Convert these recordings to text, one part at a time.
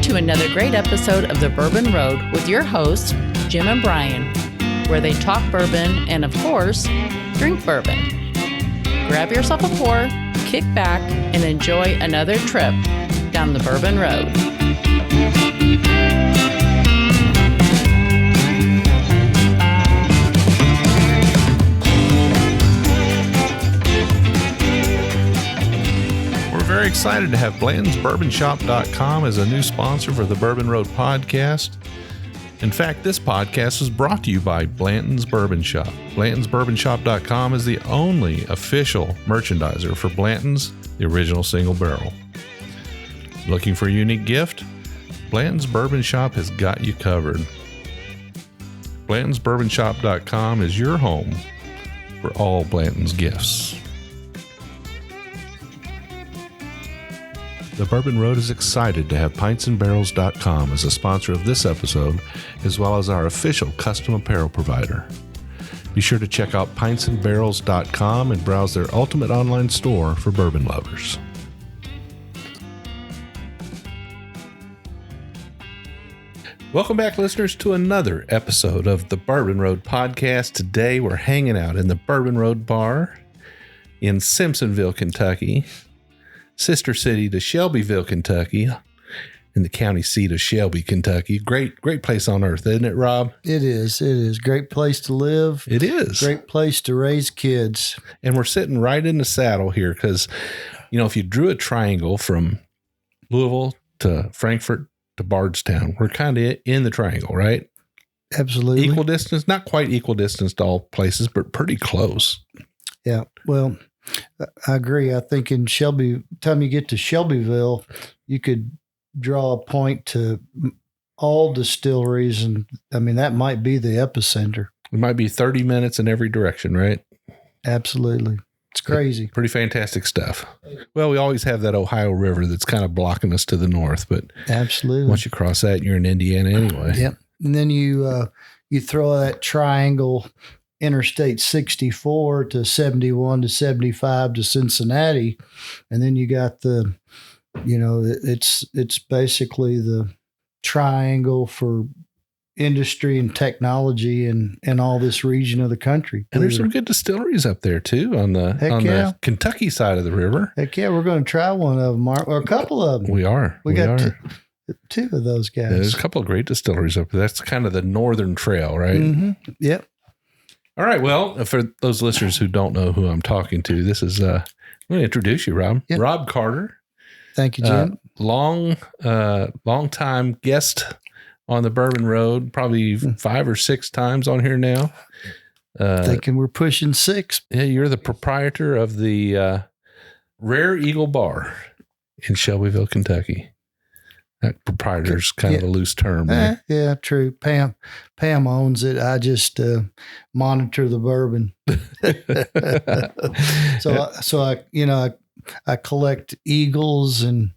to another great episode of The Bourbon Road with your hosts, Jim and Brian, where they talk bourbon and, of course, drink bourbon. Grab yourself a pour, kick back, and enjoy another trip down the Bourbon Road. Very excited to have Blanton'sBourbonShop.com as a new sponsor for the Bourbon Road podcast. In fact, this podcast is brought to you by Blanton's Bourbon Shop. Blanton'sBourbonShop.com is the only official merchandiser for Blanton's, the original single barrel. Looking for a unique gift? Blanton's Bourbon Shop has got you covered. Blanton'sBourbonShop.com is your home for all Blanton's gifts. The Bourbon Road is excited to have pintsandbarrels.com as a sponsor of this episode, as well as our official custom apparel provider. Be sure to check out pintsandbarrels.com and browse their ultimate online store for bourbon lovers. Welcome back, listeners, to another episode of the Bourbon Road podcast. Today, we're hanging out in the Bourbon Road Bar in Simpsonville, Kentucky, sister city to Shelbyville, Kentucky, in the county seat of Shelby, Kentucky. Great place on earth, isn't it, Rob? It is. It is. Great place to live. It is. Great place to raise kids. And we're sitting right in the saddle here because, you know, if you drew a triangle from Louisville to Frankfort to Bardstown, we're kind of in the triangle, right? Absolutely. Equal distance, not quite equal distance to all places, but pretty close. Yeah. Well, I agree. I think in time you get to Shelbyville, you could draw a point to all distilleries. And I mean, that might be the epicenter. It might be 30 minutes in every direction, right? Absolutely. It's crazy. Pretty fantastic stuff. Well, we always have that Ohio River that's kind of blocking us to the north, but absolutely, once you cross that, you're in Indiana anyway. Yep. And then you throw that triangle, Interstate 64 to 71 to 75 to Cincinnati. And then you got it's basically the triangle for industry and technology and all this region of the country. And there's some good distilleries up there too on the Kentucky side of the river. Heck yeah, we're going to try one of them, or a couple of them. We are. We got two of those guys. Yeah, there's a couple of great distilleries up there. That's kind of the northern trail, right? Mm-hmm. Yep. All right. Well, for those listeners who don't know who I'm talking to, this is, I'm going to introduce you, Rob. Yep. Rob Carter. Thank you, Jim. Long time guest on the Bourbon Road, probably 5 or 6 times on here now. Thinking we're pushing 6. Yeah. You're the proprietor of the Rare Eagle Bar in Shelbyville, Kentucky. That proprietor's kind of a loose term. Yeah, true. Pam owns it. I just monitor the bourbon. I collect eagles and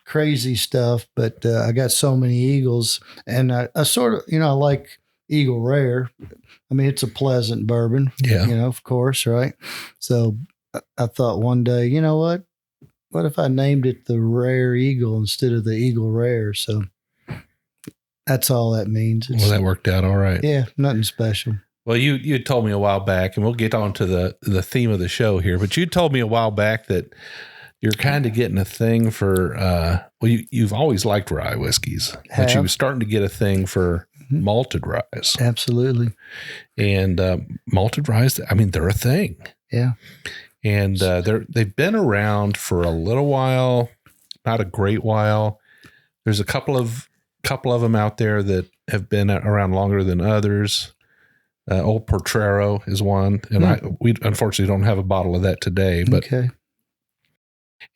crazy stuff, but I got so many eagles, and I sort of, I like Eagle Rare. I mean, it's a pleasant bourbon. Yeah. Of course, right? So I thought one day, you know what? What if I named it the Rare Eagle instead of the Eagle Rare? So that's all that means. Well, that worked out all right. Yeah, nothing special. Well, you told me a while back, and we'll get on to the theme of the show here, but you told me a while back that you're kind of getting a thing for, you've always liked rye whiskeys, but you were starting to get a thing for malted ryes. Absolutely. And malted ryes, I mean, they're a thing. Yeah. And they've been around for a little while, not a great while. There's a couple of them out there that have been around longer than others. Old Portrero is one, and we unfortunately don't have a bottle of that today. But okay.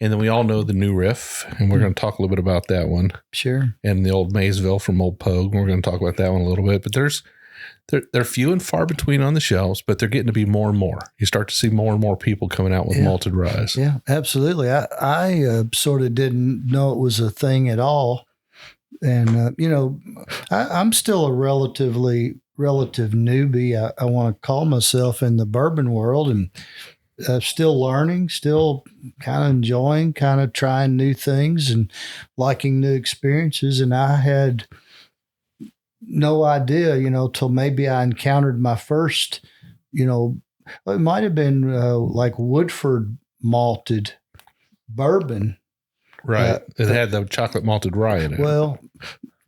And then we all know the new Riff, and we're going to talk a little bit about that one. Sure. And the old Maysville from Old Pogue, we're going to talk about that one a little bit. But they're few and far between on the shelves, but they're getting to be more and more. You start to see more and more people coming out with malted ryes. Yeah, absolutely. I sort of didn't know it was a thing at all. And, I'm still a relative newbie. I want to call myself in the bourbon world. And still learning, still kind of enjoying, kind of trying new things and liking new experiences. And I had no idea, till maybe I encountered my first, it might have been like Woodford malted bourbon. Right. It had the chocolate malted rye in it. Well,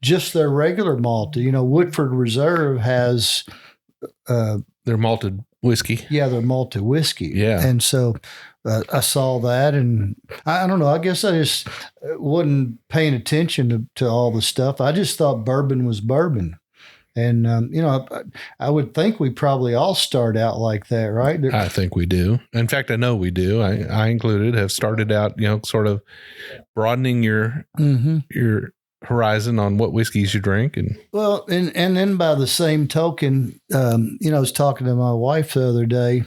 just their regular malt. Woodford Reserve has their malted whiskey. Yeah, their malted whiskey. Yeah. And so I saw that, and I don't know. I guess I just wasn't paying attention to all the stuff. I just thought bourbon was bourbon. And, I would think we probably all start out like that, right? I think we do. In fact, I know we do. I included have started out, sort of broadening your horizon on what whiskeys you drink. And then by the same token, I was talking to my wife the other day,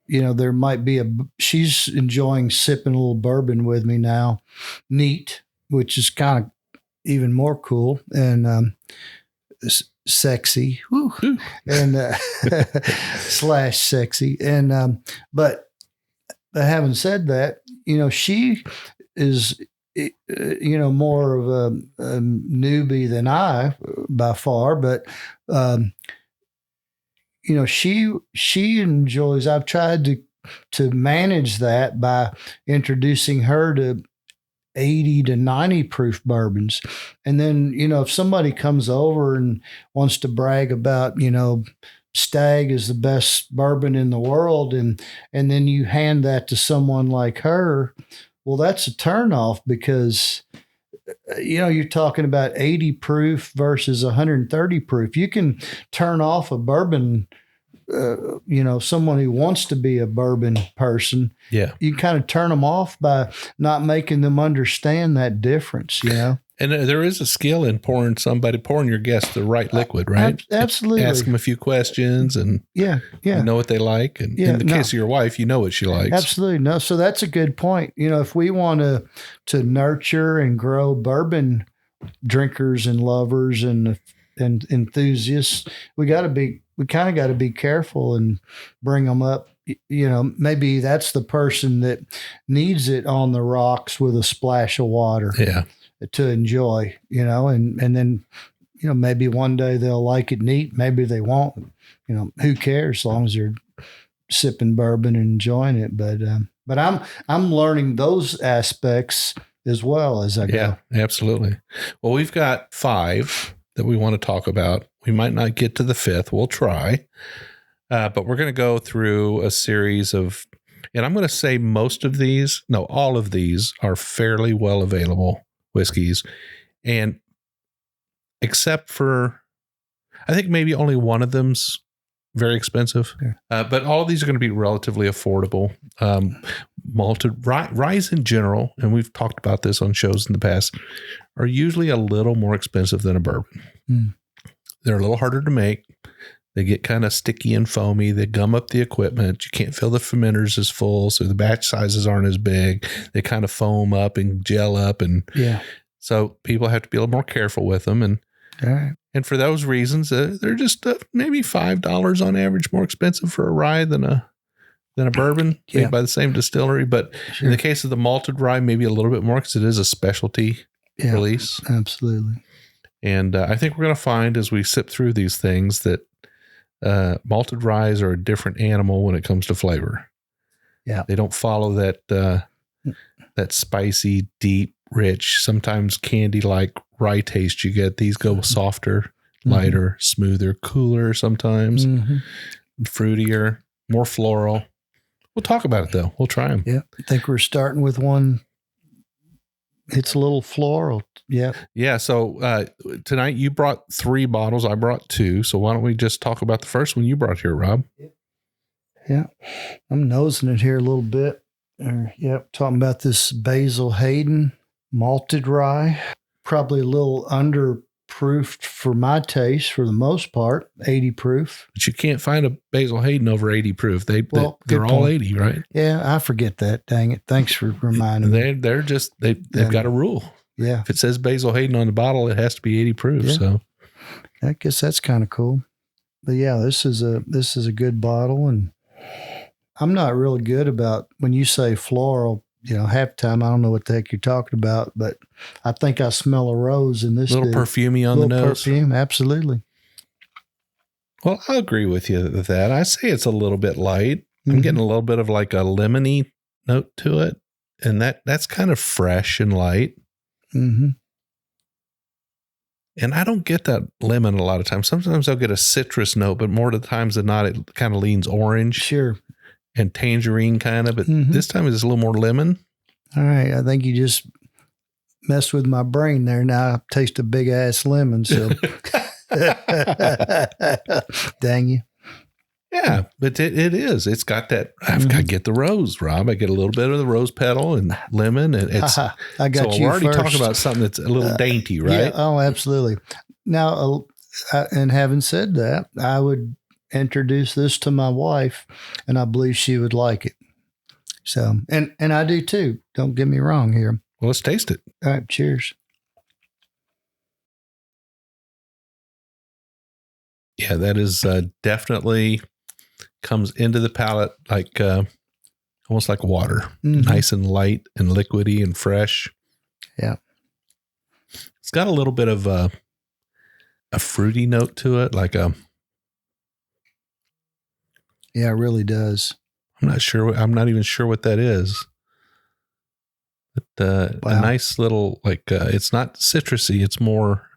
there might be she's enjoying sipping a little bourbon with me now, neat, which is kind of even more cool. And, sexy, and slash sexy. And, but having said that, she is, more of a newbie than I by far, but, she enjoys, I've tried to manage that by introducing her to 80 to 90 proof bourbons. And then, if somebody comes over and wants to brag about, Stag is the best bourbon in the world, and then you hand that to someone like her, well, that's a turnoff because, you're talking about 80 proof versus 130 proof. You can turn off a bourbon, someone who wants to be a bourbon person. Yeah. You kind of turn them off by not making them understand that difference, And there is a skill in pouring your guest the right liquid, right? Absolutely. Ask them a few questions and yeah. You know what they like. And in the case of your wife, you know what she likes. Absolutely. No. So that's a good point. If we want to nurture and grow bourbon drinkers and lovers and enthusiasts, we kind of got to be careful and bring them up. Maybe that's the person that needs it on the rocks with a splash of water. Yeah. To enjoy, and then, maybe one day they'll like it neat. Maybe they won't, who cares as long as they're sipping bourbon and enjoying it. But I'm learning those aspects as well as I go. Yeah, absolutely. Well, we've got 5 that we want to talk about. We might not get to the 5th. We'll try. But we're going to go through a series of, and I'm going to say all of these are fairly well available whiskeys, and except for, I think maybe only one of them's very expensive, but all of these are going to be relatively affordable. Malted ryes in general, and we've talked about this on shows in the past, are usually a little more expensive than a bourbon. They're a little harder to make. They get kind of sticky and foamy. They gum up the equipment. You can't fill the fermenters as full, so the batch sizes aren't as big. They kind of foam up and gel up, and so people have to be a little more careful with them. And for those reasons, they're just maybe $5 on average more expensive for a rye than a bourbon made by the same distillery. But in the case of the malted rye, maybe a little bit more because it is a specialty release. Absolutely. And I think we're going to find as we sip through these things that malted ryes are a different animal when it comes to flavor. Yeah. They don't follow that spicy, deep, rich, sometimes candy-like rye taste you get. These go softer, lighter, smoother, cooler sometimes, fruitier, more floral. We'll talk about it though. We'll try them. Yeah. I think we're starting with one. It's a little floral. Yeah. Yeah. So tonight you brought 3 bottles. I brought 2. So why don't we just talk about the first one you brought here, Rob? Yeah. I'm nosing it here a little bit. Talking about this Basil Hayden malted rye. Probably a little underproofed for my taste for the most part, 80 proof. But you can't find a Basil Hayden over 80 proof. They're all 80, right? Yeah, I forget that. Dang it. Thanks for reminding me. They've got a rule. Yeah. If it says Basil Hayden on the bottle, it has to be 80 proof. Yeah. So I guess that's kind of cool. But yeah, this is a good bottle, and I'm not really good about when you say floral. Half the time I don't know what the heck you're talking about, but I think I smell a rose in this. Little perfumey on the nose. Perfume, absolutely. Well, I'll agree with you with that. I say it's a little bit light. I'm getting a little bit of like a lemony note to it, and that's kind of fresh and light. Mm-hmm. And I don't get that lemon a lot of times. Sometimes I'll get a citrus note, but more of the times than not, it kind of leans orange. Sure. And tangerine kind of, but this time it's a little more lemon. All right. I think you just messed with my brain there. Now I taste a big ass lemon. So dang you. Yeah, but it is. It's got that. I've got to get the rose, Rob. I get a little bit of the rose petal and lemon, and it's. I got so you. We're already first. talking about something that's a little dainty, right? Yeah, oh, absolutely. Now, and having said that, I would introduce this to my wife, and I believe she would like it. So, and I do too. Don't get me wrong here. Well, let's taste it. All right, cheers. Yeah, that is definitely comes into the palate like almost like water, nice and light and liquidy and fresh. Yeah, it's got a little bit of a fruity note to it, like a. Yeah, it really does. I'm not even sure what that is. But a nice little, like, it's not citrusy. It's more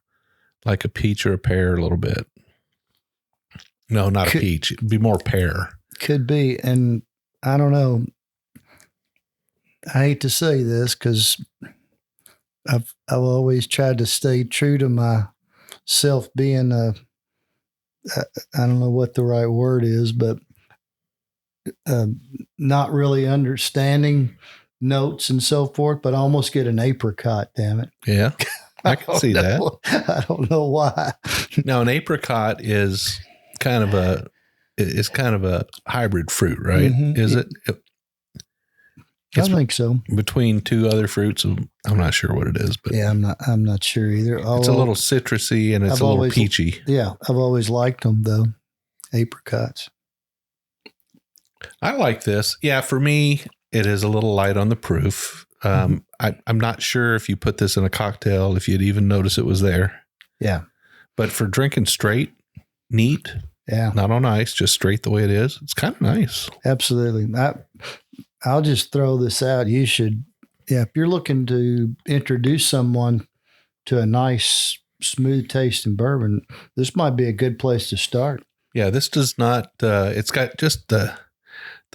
like a peach or a pear a little bit. No, not a peach. It'd be more pear. Could be. And I don't know. I hate to say this because I've always tried to stay true to myself being I don't know what the right word is, but not really understanding notes and so forth, but I almost get an apricot, damn it. Yeah, I can see that. I don't know why. Now, an apricot is kind of a hybrid fruit, right? Is it? I think so. Between two other fruits, I'm not sure what it is, but yeah, I'm not sure either. It's a little citrusy and it's a little peachy. Yeah, I've always liked them though, apricots. I like this. Yeah, for me, it is a little light on the proof. I'm not sure if you put this in a cocktail, if you'd even notice it was there. Yeah. But for drinking straight, neat, not on ice, just straight the way it is, it's kind of nice. Absolutely. I'll just throw this out. You should, if you're looking to introduce someone to a nice, smooth tasting bourbon, this might be a good place to start. Yeah, this does not, it's got just the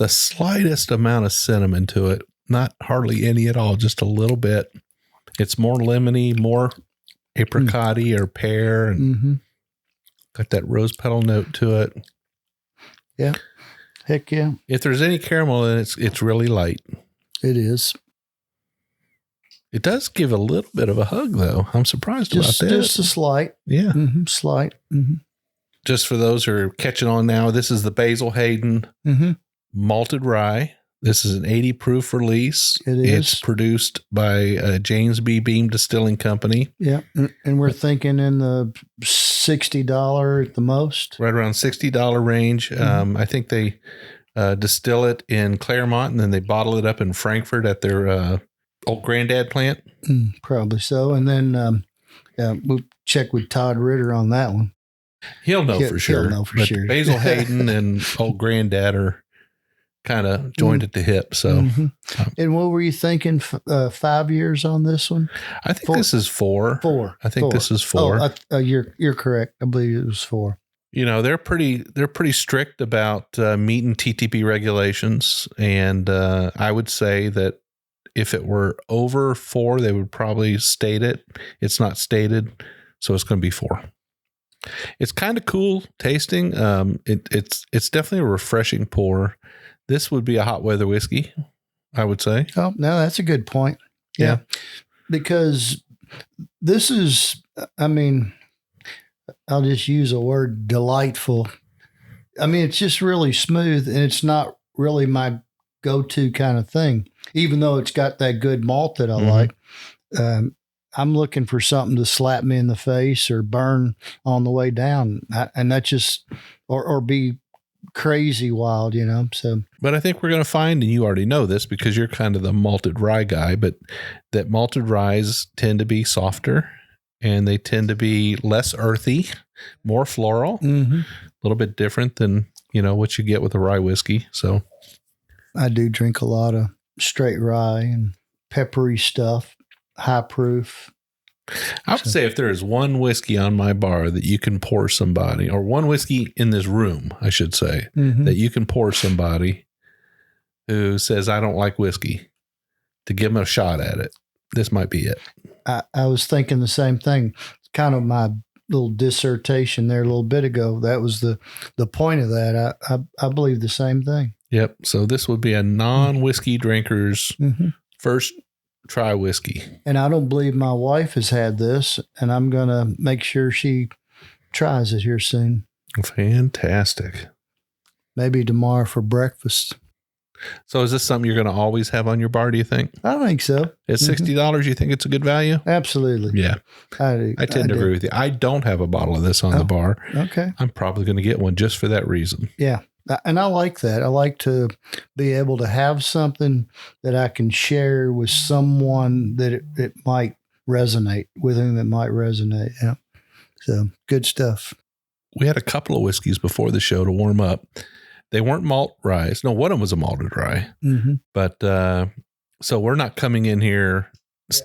slightest amount of cinnamon to it. Not hardly any at all, just a little bit. It's more lemony, more apricot-y or pear, and got that rose petal note to it. Yeah. Heck yeah. If there's any caramel in it, it's really light. It is. It does give a little bit of a hug, though. I'm surprised about that. Just a slight. Yeah. Slight. Just for those who are catching on now, this is the Basil Hayden Malted Rye. This is an 80 proof release. It is. It's produced by James B. Beam Distilling Company. Yeah. And we're thinking in the $60 at the most. Right around $60 range. I think they distill it in Claremont and then they bottle it up in Frankfurt at their old granddad plant. Probably so. And then we'll check with Todd Ritter on that one. He'll know for sure. He'll know for sure. Basil Hayden and old granddad are kind of joined at the hip. So, and what were you thinking? 5 years on this one? I think this is 4. 4. I think this is 4. Oh, you're correct. I believe it was 4. You know, they're pretty strict about meeting TTP regulations, and I would say that if it were over 4, they would probably state it. It's not stated, so it's going to be 4. It's kind of cool tasting. It's definitely a refreshing pour. This would be a hot weather whiskey, I would say. Oh, no, that's a good point. Yeah. Because this is, I mean, I'll just use a word, delightful. I mean, it's just really smooth and it's not really my go-to kind of thing, even though it's got that good malt that I like. I'm looking for something to slap me in the face or burn on the way down. And that just, or be crazy wild, so. But I think we're going to find, and you already know this because you're kind of the malted rye guy, but that malted ryes tend to be softer and they tend to be less earthy, more floral, a little bit different than, what you get with a rye whiskey. So I do drink a lot of straight rye and peppery stuff, high proof. I would say if there is one whiskey on my bar that you can pour somebody, or one whiskey in this room, I should say, that you can pour somebody who says, I don't like whiskey, to give them a shot at it, this might be it. I was thinking the same thing. Kind of my little dissertation there a little bit ago. That was the point of that. I believe the same thing. Yep. So this would be a non-whiskey drinker's first try whiskey. And I don't believe my wife has had this, and I'm going to make sure she tries it here soon. Fantastic. Maybe tomorrow for breakfast. So is this something you're going to always have on your bar, do you think? I think so. At $60, you think it's a good value? Absolutely. Yeah. I tend to agree with you. I don't have a bottle of this on the bar. Okay. I'm probably going to get one just for that reason. Yeah. And I like that. I like to be able to have something that I can share with someone that it might resonate, with whom it might resonate. Yeah. So good stuff. We had a couple of whiskeys before the show to warm up. They weren't malt ryes. No, one of them was a malted rye. But so we're not coming in here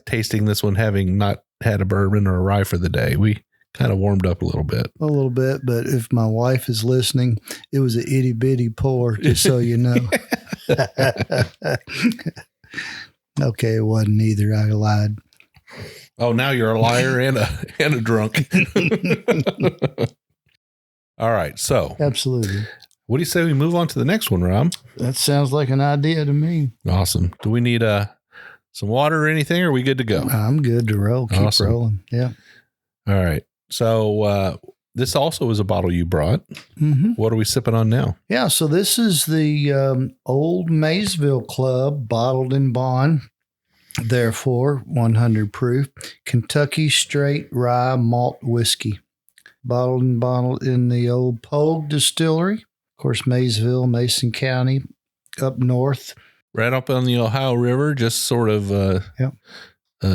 tasting this one having not had a bourbon or a rye for the day. We kind of warmed up a little bit. But if my wife is listening, it was an itty bitty pour, just so you know. Okay, it wasn't either. I lied. Oh, now you're a liar and a drunk. All right, so absolutely. What do you say we move on to the next one, Rob? That sounds like an idea to me. Awesome. Do we need some water or anything, or are we good to go? I'm good to roll. Keep rolling. Yeah. All right. So this also is a bottle you brought. What are we sipping on now? Yeah. So this is the old Maysville Club bottled in bond, therefore 100 proof Kentucky straight rye malt whiskey. Bottled and bottled in the old Pogue Distillery. Of course, Maysville, Mason County, up north. Right up on the Ohio River, just sort of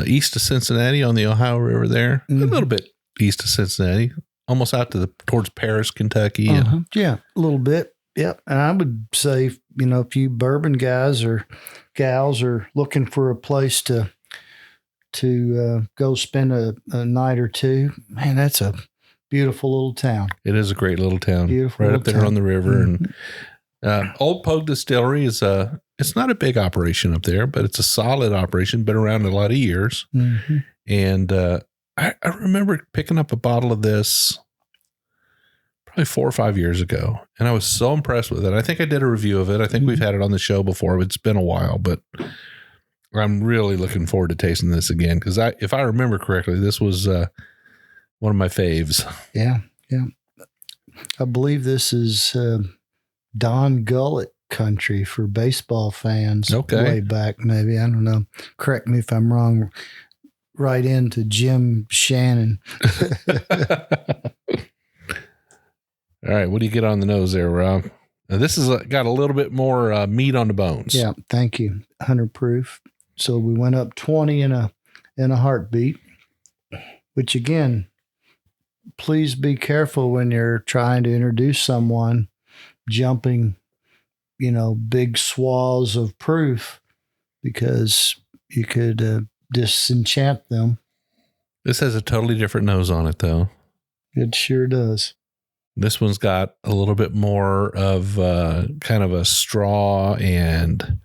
east of Cincinnati on the Ohio River there. A little bit east of Cincinnati, almost out to towards Paris, Kentucky. Yeah, a little bit. Yep. And I would say, if you bourbon guys or gals are looking for a place to go spend a night or two, man, that's a beautiful little town. It is a great little town. Beautiful right up there town. on the river. And Old Pogue Distillery is it's not a big operation up there, but it's a solid operation, been around a lot of years. And I remember picking up a bottle of this probably 4 or 5 years ago, and I was so impressed with it. I think I did a review of it. I think we've had it on the show before. It's been a while, but I'm really looking forward to tasting this again, because if I remember correctly, this was one of my faves. Yeah. I believe this is Don Gullett country for baseball fans. Okay. Way back, maybe. I don't know. Correct me if I'm wrong. Right into Jim Shannon. All right. What do you get on the nose there, Rob? Now, this has got a little bit more meat on the bones. Yeah. Thank you. 100 proof. So we went up 20 in a heartbeat, which again, please be careful when you're trying to introduce someone jumping, big swaths of proof, because you could disenchant them. This has a totally different nose on it, though. It sure does. This one's got a little bit more of kind of a straw and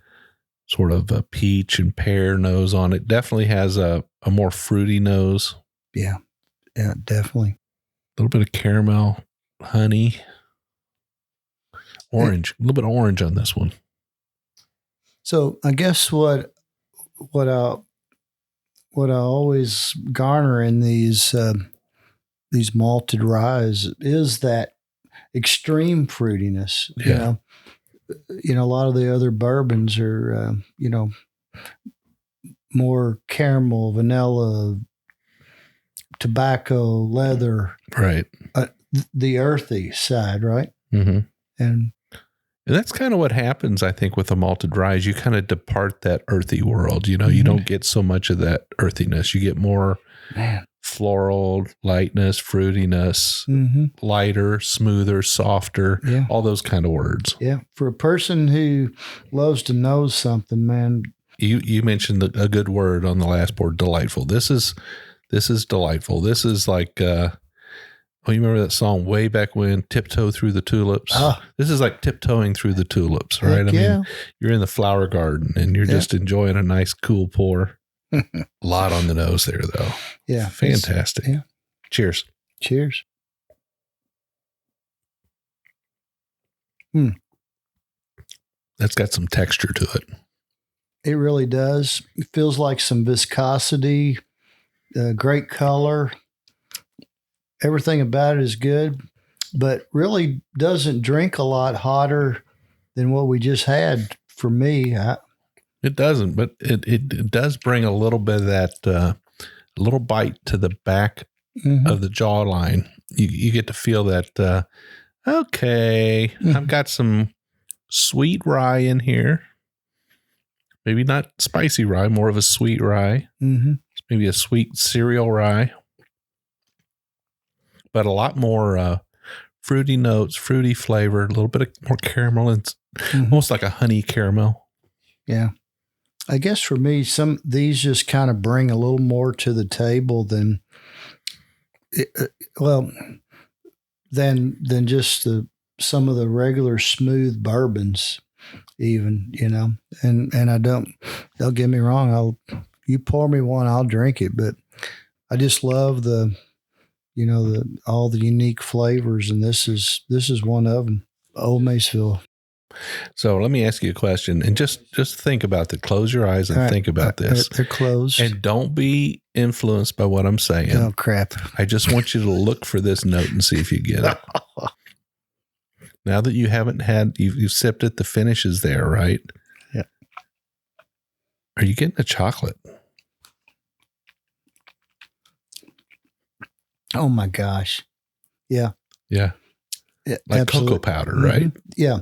sort of a peach and pear nose on it. Definitely has a more fruity nose. Yeah, definitely. A little bit of caramel, honey, orange, a little bit of orange on this one. So I guess what I always garner in these malted ryes is that extreme fruitiness. Yeah. A lot of the other bourbons are more caramel, vanilla, tobacco, leather, right? The earthy side, right? Mm-hmm. And that's kind of what happens, I think, with the malted rye is you kind of depart that earthy world. You know, you don't get so much of that earthiness. You get more floral, lightness, fruitiness, lighter, smoother, softer, all those kind of words. Yeah. For a person who loves to know something, man. You mentioned a good word on the last board, delightful. This is delightful. This is like, you remember that song way back when, Tiptoe Through the Tulips? Oh. This is like tiptoeing through the tulips, right? I mean, you're in the flower garden and you're just enjoying a nice cool pour. A lot on the nose there, though. Yeah. Fantastic. Yeah. Cheers. Cheers. That's got some texture to it. It really does. It feels like some viscosity, great color. Everything about it is good, but really doesn't drink a lot hotter than what we just had for me. It doesn't, but it does bring a little bit of that, little bite to the back of the jawline. You get to feel that, okay, I've got some sweet rye in here. Maybe not spicy rye, more of a sweet rye. Maybe a sweet cereal rye. But a lot more fruity notes, fruity flavor, a little bit of more caramel, and almost like a honey caramel. Yeah. I guess for me, these just kind of bring a little more to the table than just some of the regular smooth bourbons, even, you know. And don't get me wrong, you pour me one, I'll drink it, but I just love all the unique flavors, and this is one of them. Old Maysville. So let me ask you a question, and just think about it. Close your eyes and think about this. They're closed. And don't be influenced by what I'm saying. Oh, crap. I just want you to look for this note and see if you get it. Now that you haven't you've sipped it, the finish is there, right? Yeah. Are you getting a chocolate? Oh my gosh. Yeah. Yeah. Like absolutely. Cocoa powder, right? Yeah,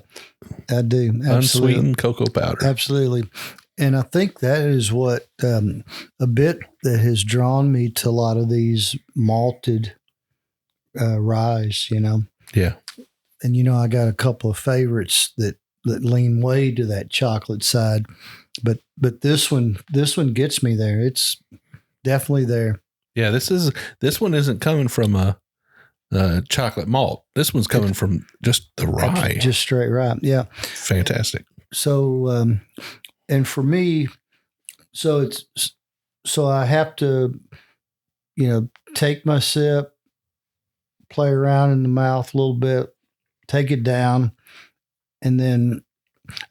I do. Absolutely. Unsweetened cocoa powder. Absolutely. And I think that is what a bit that has drawn me to a lot of these malted ryes, you know? Yeah. And, you know, I got a couple of favorites that lean way to that chocolate side, but this one gets me there. It's definitely there. Yeah. This one isn't coming from a chocolate malt. This one's coming from just the rye. Just straight rye. Yeah. Fantastic. So, and for me, so I have to, you know, take my sip, play around in the mouth a little bit, take it down, and then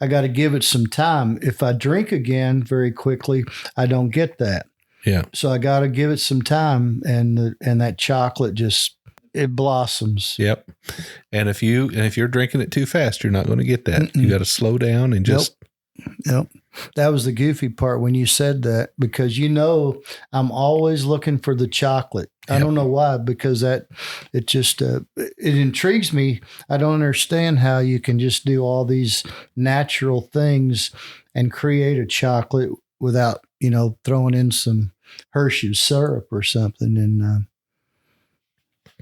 I got to give it some time. If I drink again very quickly, I don't get that. Yeah. So I got to give it some time, and that chocolate it blossoms. Yep. And if you're drinking it too fast, you're not going to get that. You got to slow down and just. Nope. That was the goofy part when you said that, because, you know, I'm always looking for the chocolate. I don't know why, because it intrigues me. I don't understand how you can just do all these natural things and create a chocolate without, you know, throwing in some Hershey's syrup or something. And,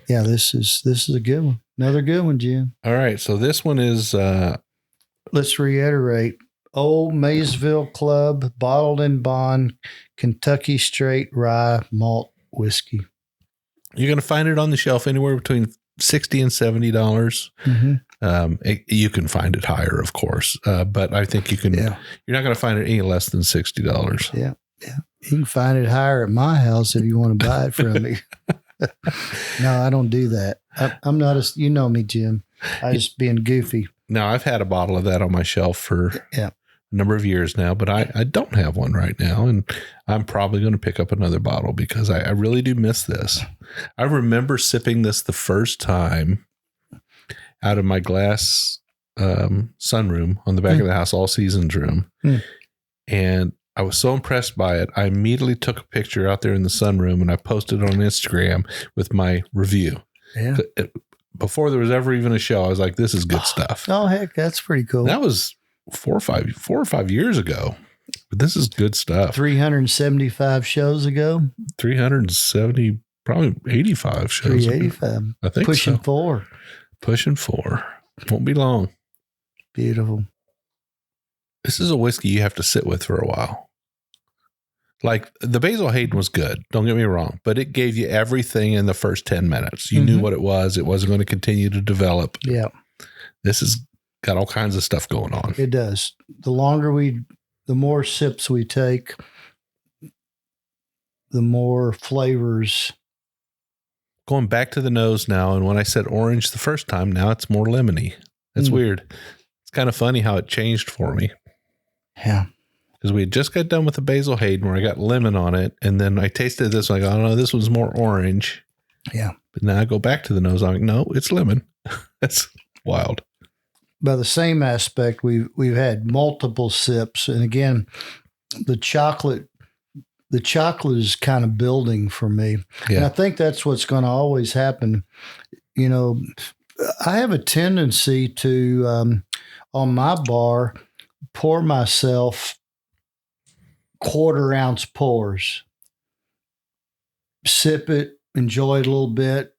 yeah, this is a good one. Another good one, Jim. All right. So this one is, let's reiterate, Old Maysville Club, bottled in bond, Kentucky straight rye malt whiskey. You're going to find it on the shelf anywhere between $60 and $70. You can find it higher, of course. But I think you can, you're not going to find it any less than $60. Yeah. Yeah. You can find it higher at my house if you want to buy it from me. No, I don't do that. I'm not you know me, Jim. I just being goofy. Now, I've had a bottle of that on my shelf for a number of years now, but I don't have one right now. And I'm probably going to pick up another bottle because I really do miss this. I remember sipping this the first time out of my glass sunroom on the back of the house, all seasons room. And I was so impressed by it. I immediately took a picture out there in the sunroom and I posted it on Instagram with my review. Yeah. before there was ever even a show. I was like, this is good stuff. Oh, heck, that's pretty cool. That was 4 or 5 years ago. But this is good stuff. 375 shows ago. 370, probably 85 shows. 385. I think Pushing so. 4. Pushing 4. Won't be long. Beautiful. This is a whiskey you have to sit with for a while. Like the Basil Hayden was good. Don't get me wrong, but it gave you everything in the first 10 minutes. You knew what it was. It wasn't going to continue to develop. Yeah. This has got all kinds of stuff going on. It does. The more sips we take, the more flavors. Going back to the nose now, and when I said orange the first time, now it's more lemony. That's weird. It's kind of funny how it changed for me. Yeah. Because we had just got done with the Basil Hayden where I got lemon on it, and then I tasted this, like, oh no, this one's more orange. Yeah. But now I go back to the nose, I'm like, no, it's lemon. That's wild. By the same aspect, we've had multiple sips, and again, the chocolate is kind of building for me. Yeah. And I think that's what's going to always happen. You know, I have a tendency to, on my bar, pour myself 1/4 ounce pours, sip it, enjoy it a little bit,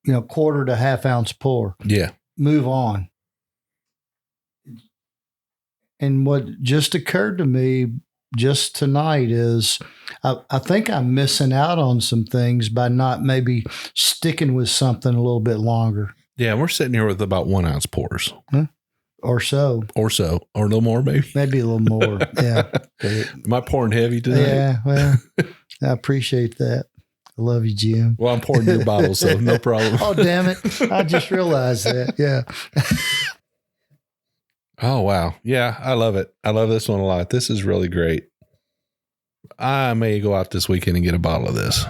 1/4 to 1/2 ounce pour. Yeah. Move on. And what just occurred to me just tonight is I think I'm missing out on some things by not maybe sticking with something a little bit longer. Yeah, we're sitting here with about 1 ounce pours. Huh? Or so. Or a little more, maybe. Maybe a little more. Yeah. Am I pouring heavy tonight? Yeah, well, I appreciate that. I love you, Jim. Well, I'm pouring new bottles, so no problem. Oh, damn it. I just realized that. Yeah. Oh, wow. Yeah, I love it. I love this one a lot. This is really great. I may go out this weekend and get a bottle of this.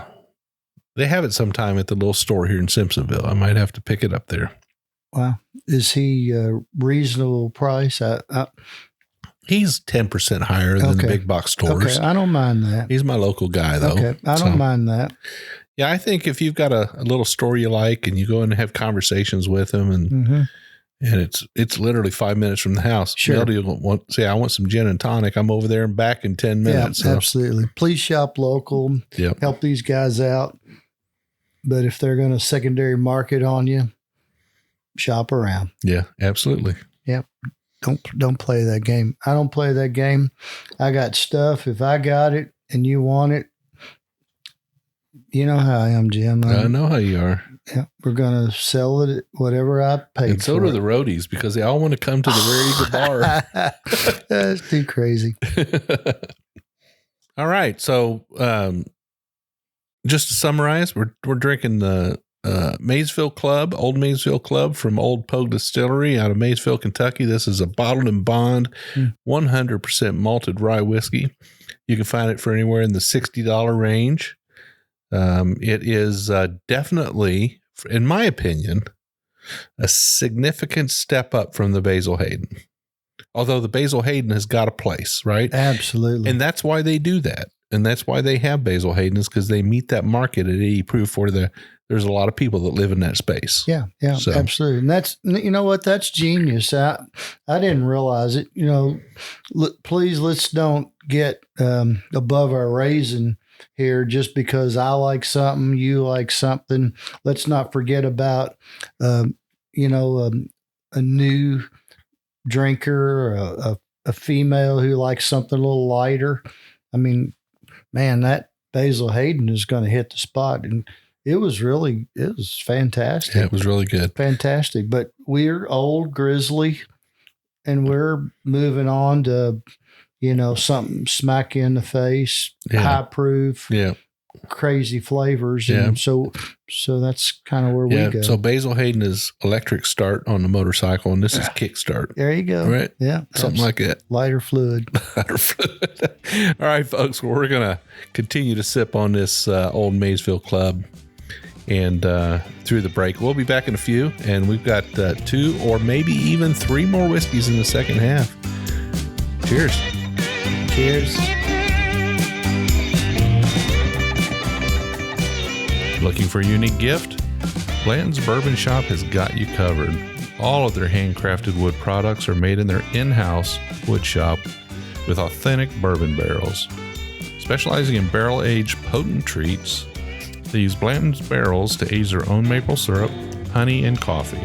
They have it sometime at the little store here in Simpsonville. I might have to pick it up there. Wow. Is he a reasonable price? He's 10% higher than the big box stores. Okay, I don't mind that. He's my local guy, though. Okay, I don't mind that. Yeah, I think if you've got a little store you like and you go in and have conversations with him and it's literally 5 minutes from the house. Sure. You'll say, I want some gin and tonic. I'm over there and back in 10 minutes. Yeah, absolutely. Please shop local. Yep. Help these guys out. But if they're going to secondary market on you, shop around. Yeah, absolutely. Yep. Don't play that game. I don't play that game. I got stuff. If I got it and you want it, you know how I am, Jim. I know how you are. Yeah, we're going to sell it at whatever I paid and so for do the roadies because they all want to come to the Rare Eagle bar. That's too crazy. All right. So just to summarize, we're drinking the Maysville Club, Old Maysville Club from Old Pogue Distillery out of Maysville, Kentucky. This is a bottled and bond, 100% malted rye whiskey. You can find it for anywhere in the $60 range. It is definitely, in my opinion, a significant step up from the Basil Hayden. Although the Basil Hayden has got a place, right? Absolutely. And that's why they do that. And that's why they have Basil Hayden, is because they meet that market at 80 proof where there's a lot of people that live in that space. Yeah, so. Absolutely. And that's, you know what, that's genius. I didn't realize it. Please, let's don't get above our raisin here just because I like something, you like something. Let's not forget about, a new drinker, a female who likes something a little lighter. I mean, man, that Basil Hayden is going to hit the spot. And it was fantastic. Yeah, it was really good. Fantastic. But we're old, grizzly, and we're moving on to, something smack you in the face, high proof, crazy flavors. Yeah. And so that's kind of where we go. So Basil Hayden is electric start on the motorcycle, and this is kick start. There you go. Right? Yeah. Something like that. Lighter fluid. All right, folks. Well, we're going to continue to sip on this Old Maysville Club. And through the break, we'll be back in a few, and we've got 2 or maybe even 3 more whiskeys in the second half. Cheers. Cheers. Looking for a unique gift? Blanton's Bourbon Shop has got you covered. All of their handcrafted wood products are made in their in-house wood shop with authentic bourbon barrels. Specializing in barrel-aged potent treats, they use Blanton's barrels to age their own maple syrup, honey, and coffee.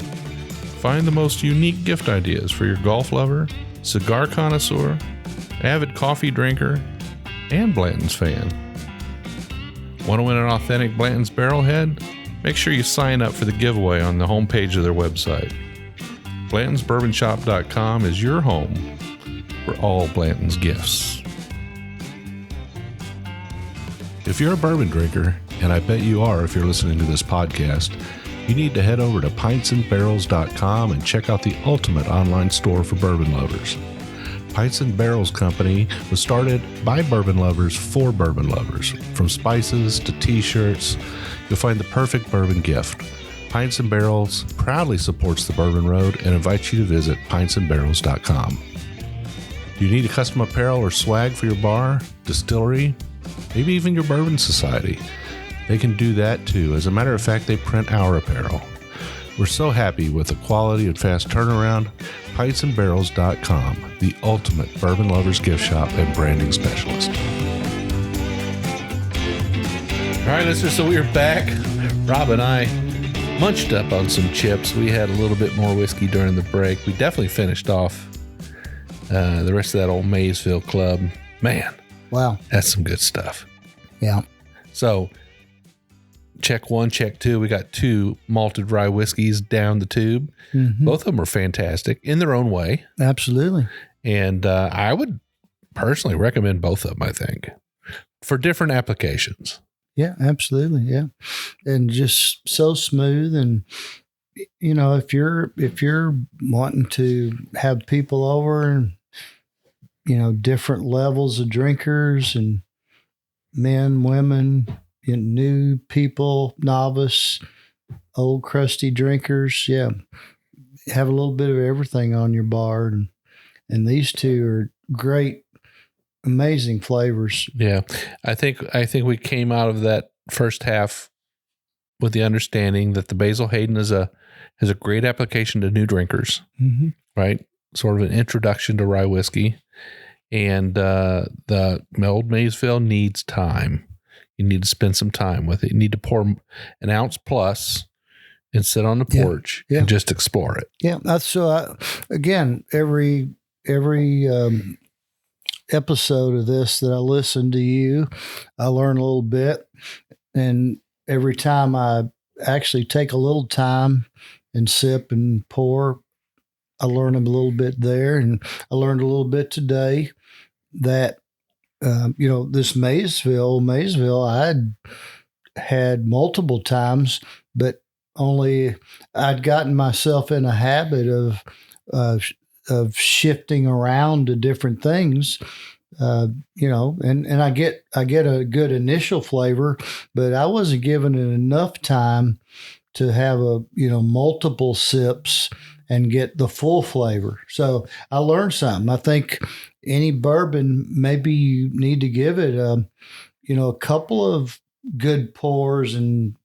Find the most unique gift ideas for your golf lover, cigar connoisseur, avid coffee drinker, and Blanton's fan. Want to win an authentic Blanton's Barrelhead? Make sure you sign up for the giveaway on the homepage of their website. BlantonsBourbonShop.com is your home for all Blanton's gifts. If you're a bourbon drinker, and I bet you are if you're listening to this podcast, you need to head over to pintsandbarrels.com and check out the ultimate online store for bourbon lovers. Pints and Barrels Company was started by bourbon lovers for bourbon lovers. From spices to t-shirts, you'll find the perfect bourbon gift. Pints and Barrels proudly supports the Bourbon Road and invites you to visit pintsandbarrels.com. Do you need a custom apparel or swag for your bar, distillery, maybe even your bourbon society? They can do that too. As a matter of fact, they print our apparel. We're so happy with the quality and fast turnaround. Pintsandbarrels.com, the ultimate bourbon lovers gift shop and branding specialist. All right, listeners, so we're back. Rob and I munched up on some chips. We had a little bit more whiskey during the break. We definitely finished off the rest of that old Maysville Club. Man, Wow. that's some good stuff. Yeah. So, check 1, check 2. We got 2 malted rye whiskeys down the tube. Mm-hmm. Both of them are fantastic in their own way. Absolutely. And I would personally recommend both of them, I think, for different applications. Yeah, absolutely. Yeah. And just so smooth. And, you know, if you're wanting to have people over and, you know, different levels of drinkers and men, women, new people, novice, old crusty drinkers. Yeah. Have a little bit of everything on your bar. And these two are great, amazing flavors. Yeah. I think we came out of that first half with the understanding that the Basil Hayden has a great application to new drinkers, Mm-hmm. right? Sort of an introduction to rye whiskey. And the old Maysville needs time. You need to spend some time with it. You need to pour an ounce plus and sit on the porch and just explore it. Yeah. That's so. Again, every episode of this that I listen to you, I learn a little bit, and every time I actually take a little time and sip and pour, I learn a little bit there, and I learned a little bit today that. You know, this Maysville, I'd had multiple times, but only I'd gotten myself in a habit of shifting around to different things. You know, and I get a good initial flavor, but I wasn't given it enough time to have multiple sips and get the full flavor. So I learned something. I think any bourbon, maybe you need to give it a couple of good pours and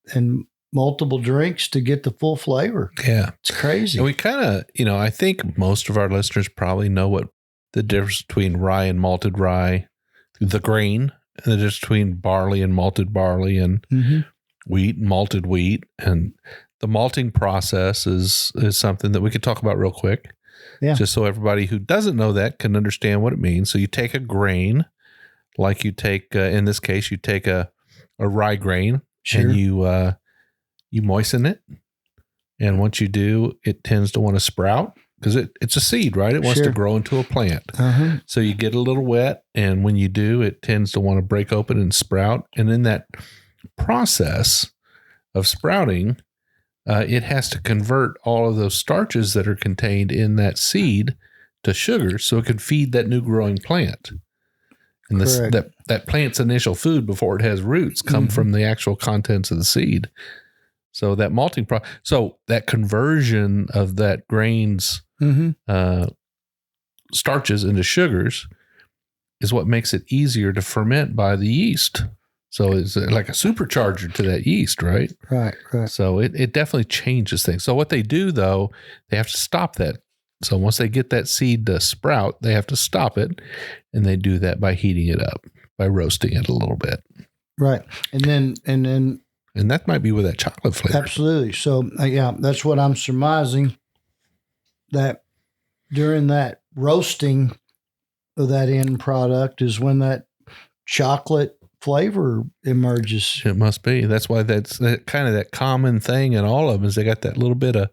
multiple drinks to get the full flavor. Yeah. It's crazy. And we kind of, I think most of our listeners probably know what the difference between rye and malted rye, the grain, and the difference between barley and malted barley, and wheat and malted wheat. And the malting process is something that we could talk about real quick. Yeah. Just so everybody who doesn't know that can understand what it means. So you take a grain, like you take, in this case, you take a rye grain, sure, and you moisten it. And once you do, it tends to want to sprout because it's a seed, right? It wants to grow into a plant. Uh-huh. So you get a little wet, and when you do, it tends to want to break open and sprout. And in that process of sprouting, it has to convert all of those starches that are contained in that seed to sugar so it can feed that new growing plant. And that plant's initial food before it has roots come from the actual contents of the seed. So that malting so that conversion of that grain's starches into sugars is what makes it easier to ferment by the yeast. So it's like a supercharger to that yeast, right? Right. So it definitely changes things. So what they do, though, they have to stop that. So once they get that seed to sprout, they have to stop it. And they do that by heating it up, by roasting it a little bit. Right. And that might be with that chocolate flavor. Absolutely. So, that's what I'm surmising, that during that roasting of that end product is when that chocolate flavor emerges. It must be. That's why that's kind of that common thing in all of them is they got that little bit of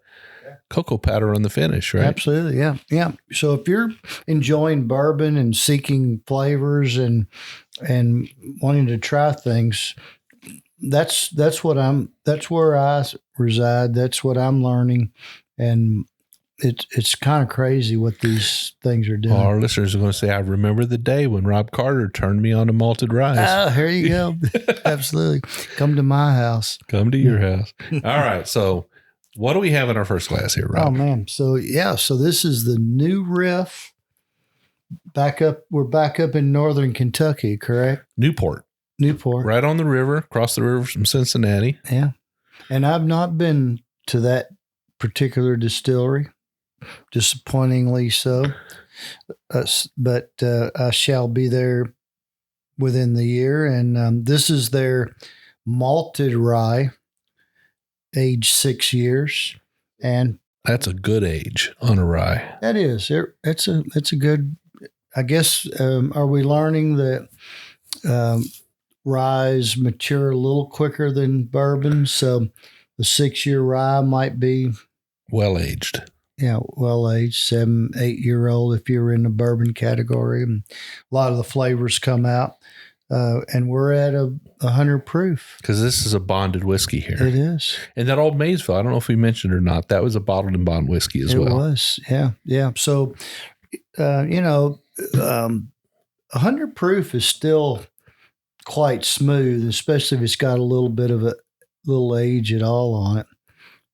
cocoa powder on the finish, right? Absolutely. Yeah. Yeah. So if you're enjoying bourbon and seeking flavors and wanting to try things, that's where I reside. That's what I'm learning. And it's kind of crazy what these things are doing. Well, our listeners are going to say, I remember the day when Rob Carter turned me on to Malted Rye. Here you go. Absolutely. Come to my house. Come to your house. All right. So what do we have in our first glass here, Rob? Oh, man. So this is the new Riff. We're back up in northern Kentucky, correct? Newport. Right on the river, across the river from Cincinnati. Yeah. And I've not been to that particular distillery, disappointingly so. But I shall be there within the year. And this is their Malted Rye, aged 6 years. And that's a good age on a rye. That is. It's a good, I guess, are we learning that ryes mature a little quicker than bourbon? So the 6-year rye might be well-aged. Yeah, well-aged, 7-8-year-old if you're in the bourbon category. And a lot of the flavors come out. And we're at 100 proof. Because this is a bonded whiskey here. It is. And that old Maysville, I don't know if we mentioned or not, that was a bottled and bond whiskey as well. It was, yeah. So, 100 proof is still quite smooth, especially if it's got a little bit of a little age at all on it.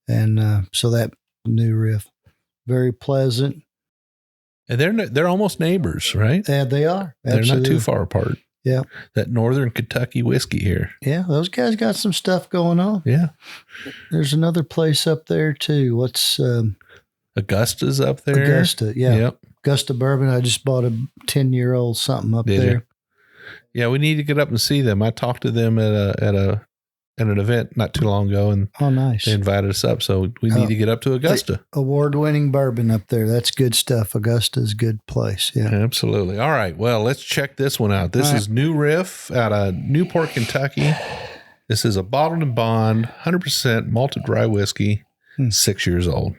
And so that new Riff, very pleasant. And they're almost neighbors, right? Yeah, they are. Absolutely. They're not too far apart. Yeah. That northern Kentucky whiskey here. Yeah, those guys got some stuff going on. Yeah. There's another place up there too. What's Augusta's up there? Augusta, yeah. Yep. Augusta Bourbon. I just bought a 10-year-old something up Did there. You? Yeah, we need to get up and see them. I talked to them at an event not too long ago, and nice. They invited us up, so we need to get up to Augusta. Award-winning bourbon up there. That's good stuff. Augusta's a good place. Yeah, absolutely. All right, well, let's check this one out. This is New Riff out of Newport, Kentucky. This is a bottled and bond, 100% malted rye whiskey, 6 years old.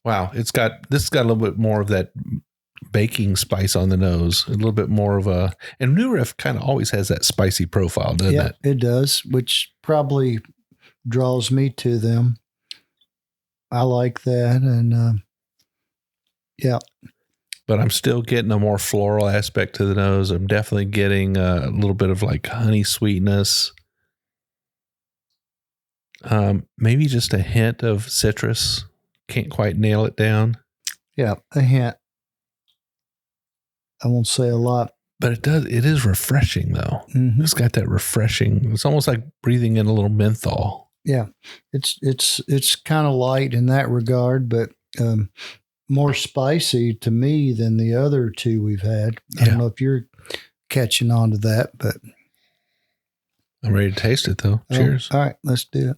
Wow, this has got a little bit more of that baking spice on the nose, a little bit more of and New Riff kind of always has that spicy profile, doesn't it? Yeah, it does, which probably draws me to them. I like that. And but I'm still getting a more floral aspect to the nose. I'm definitely getting a little bit of like honey sweetness. Maybe just a hint of citrus. Can't quite nail it down. Yeah, a hint. I won't say a lot. But it is refreshing though. Mm-hmm. It's got that refreshing. It's almost like breathing in a little menthol. Yeah. It's kind of light in that regard, but more spicy to me than the other two we've had. I don't know if you're catching on to that, but I'm ready to taste it though. Cheers. All right, let's do it.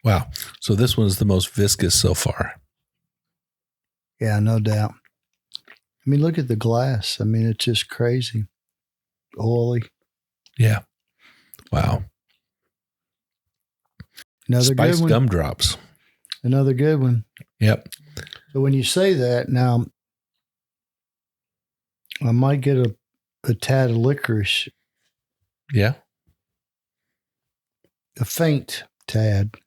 Wow. So this one's the most viscous so far. Yeah, no doubt. I mean, look at the glass. I mean, it's just crazy. Oily. Yeah. Wow. Another Spiced good one. gumdrops. Another good one. Yep. So when you say that, now I might get a tad of licorice. Yeah. A faint tad.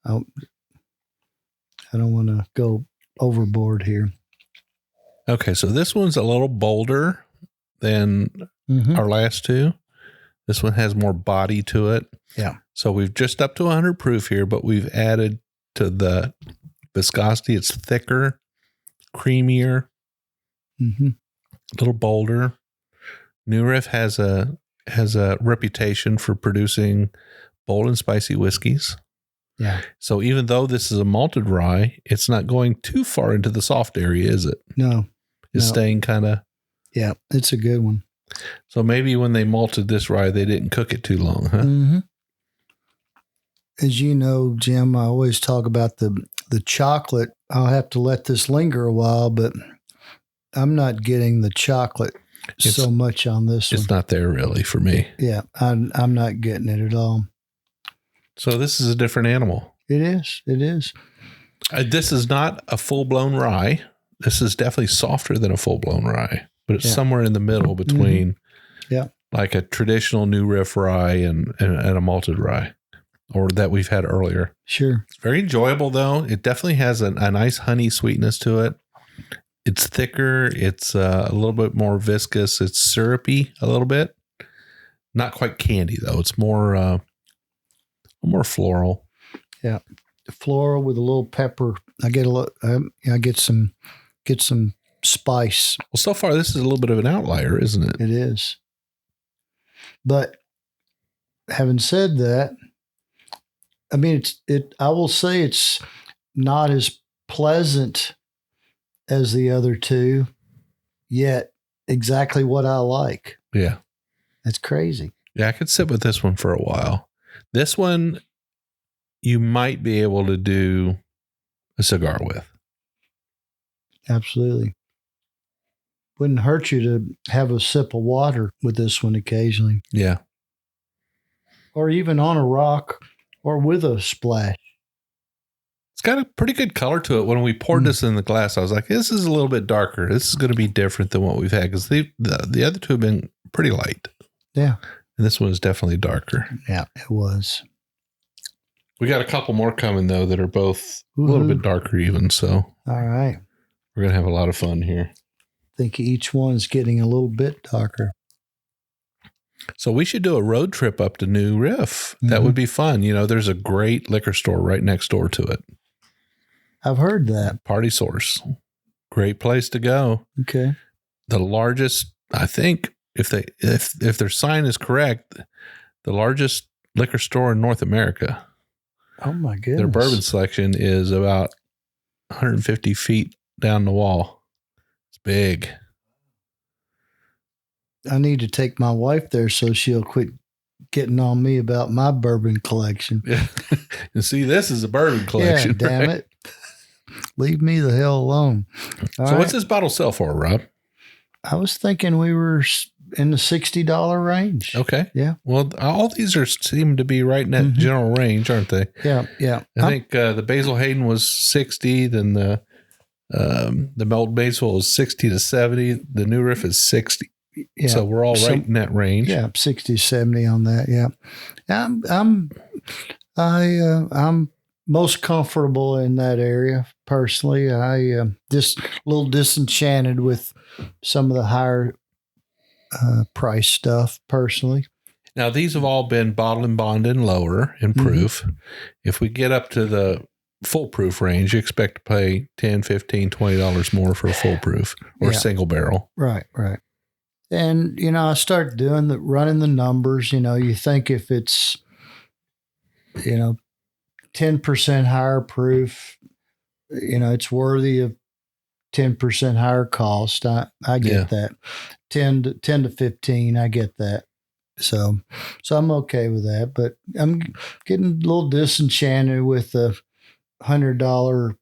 I don't want to go overboard here. Okay, so this one's a little bolder than our last two. This one has more body to it. Yeah. So we've just up to 100 proof here, but we've added to the viscosity. It's thicker. creamier, Mm-hmm. a little bolder. New Riff has a reputation for producing bold and spicy whiskeys. Yeah. So even though this is a malted rye, it's not going too far into the soft area, is it? No. It's staying kind of. Yeah, it's a good one. So maybe when they malted this rye, they didn't cook it too long, huh? Mm-hmm. As you know, Jim, I always talk about the chocolate. I'll have to let this linger a while, but I'm not getting the chocolate so much on this one. It's not there really for me. Yeah, I'm not getting it at all. So this is a different animal. It is. It is. This is not a full-blown rye. This is definitely softer than a full-blown rye, but it's somewhere in the middle between like a traditional New Riff rye and a malted rye, or that we've had earlier. Sure. It's very enjoyable, though. It definitely has a nice honey sweetness to it. It's thicker. It's a little bit more viscous. It's syrupy a little bit. Not quite candy, though. It's more floral. Yeah, floral with a little pepper. I get I get some spice. Well, so far this is a little bit of an outlier, isn't it? It is. But having said that, I mean, I will say it's not as pleasant as the other two, yet exactly what I like. Yeah. That's crazy. Yeah, I could sit with this one for a while. This one, you might be able to do a cigar with. Absolutely. Wouldn't hurt you to have a sip of water with this one occasionally. Yeah. Or even on a rock or with a splash. It's got a pretty good color to it. When we poured this in the glass, I was like, this is a little bit darker. This is going to be different than what we've had because the other two have been pretty light. Yeah. And this one is definitely darker. Yeah, it was. We got a couple more coming, though, that are both a little bit darker even. So all right. We're going to have a lot of fun here. I think each one's getting a little bit darker. So we should do a road trip up to New Riff. That would be fun. You know, there's a great liquor store right next door to it. I've heard that. Party Source. Great place to go. Okay. The largest, I think, if their sign is correct, the largest liquor store in North America. Oh my goodness. Their bourbon selection is about 150 feet down the wall. It's big. I need to take my wife there so she'll quit getting on me about my bourbon collection. Yeah. And see, this is a bourbon collection. Yeah, damn it. Leave me the hell alone. All so what's this bottle sell for, Rob? I was thinking we were in the $60 range. Okay. Yeah. Well, all these seem to be right in that general range, aren't they? Yeah. Yeah. I think the Basil Hayden was 60. Then the Malted Maysville was 60 to 70. The New Riff is 60. Yeah. So we're all right in that range. Yeah, 60, 70 on that. Yeah. I'm most comfortable in that area personally. I just a little disenchanted with some of the higher price stuff personally. Now these have all been bottled and bonded and lower in proof. If we get up to the full proof range, you expect to pay $10, $15, $20 more for a full proof or a single barrel. Right. And, you know, I start running the numbers. You know, you think if it's, 10% higher proof, it's worthy of 10% higher cost. I get that. 10 to 15, I get that. So I'm okay with that. But I'm getting a little disenchanted with the $100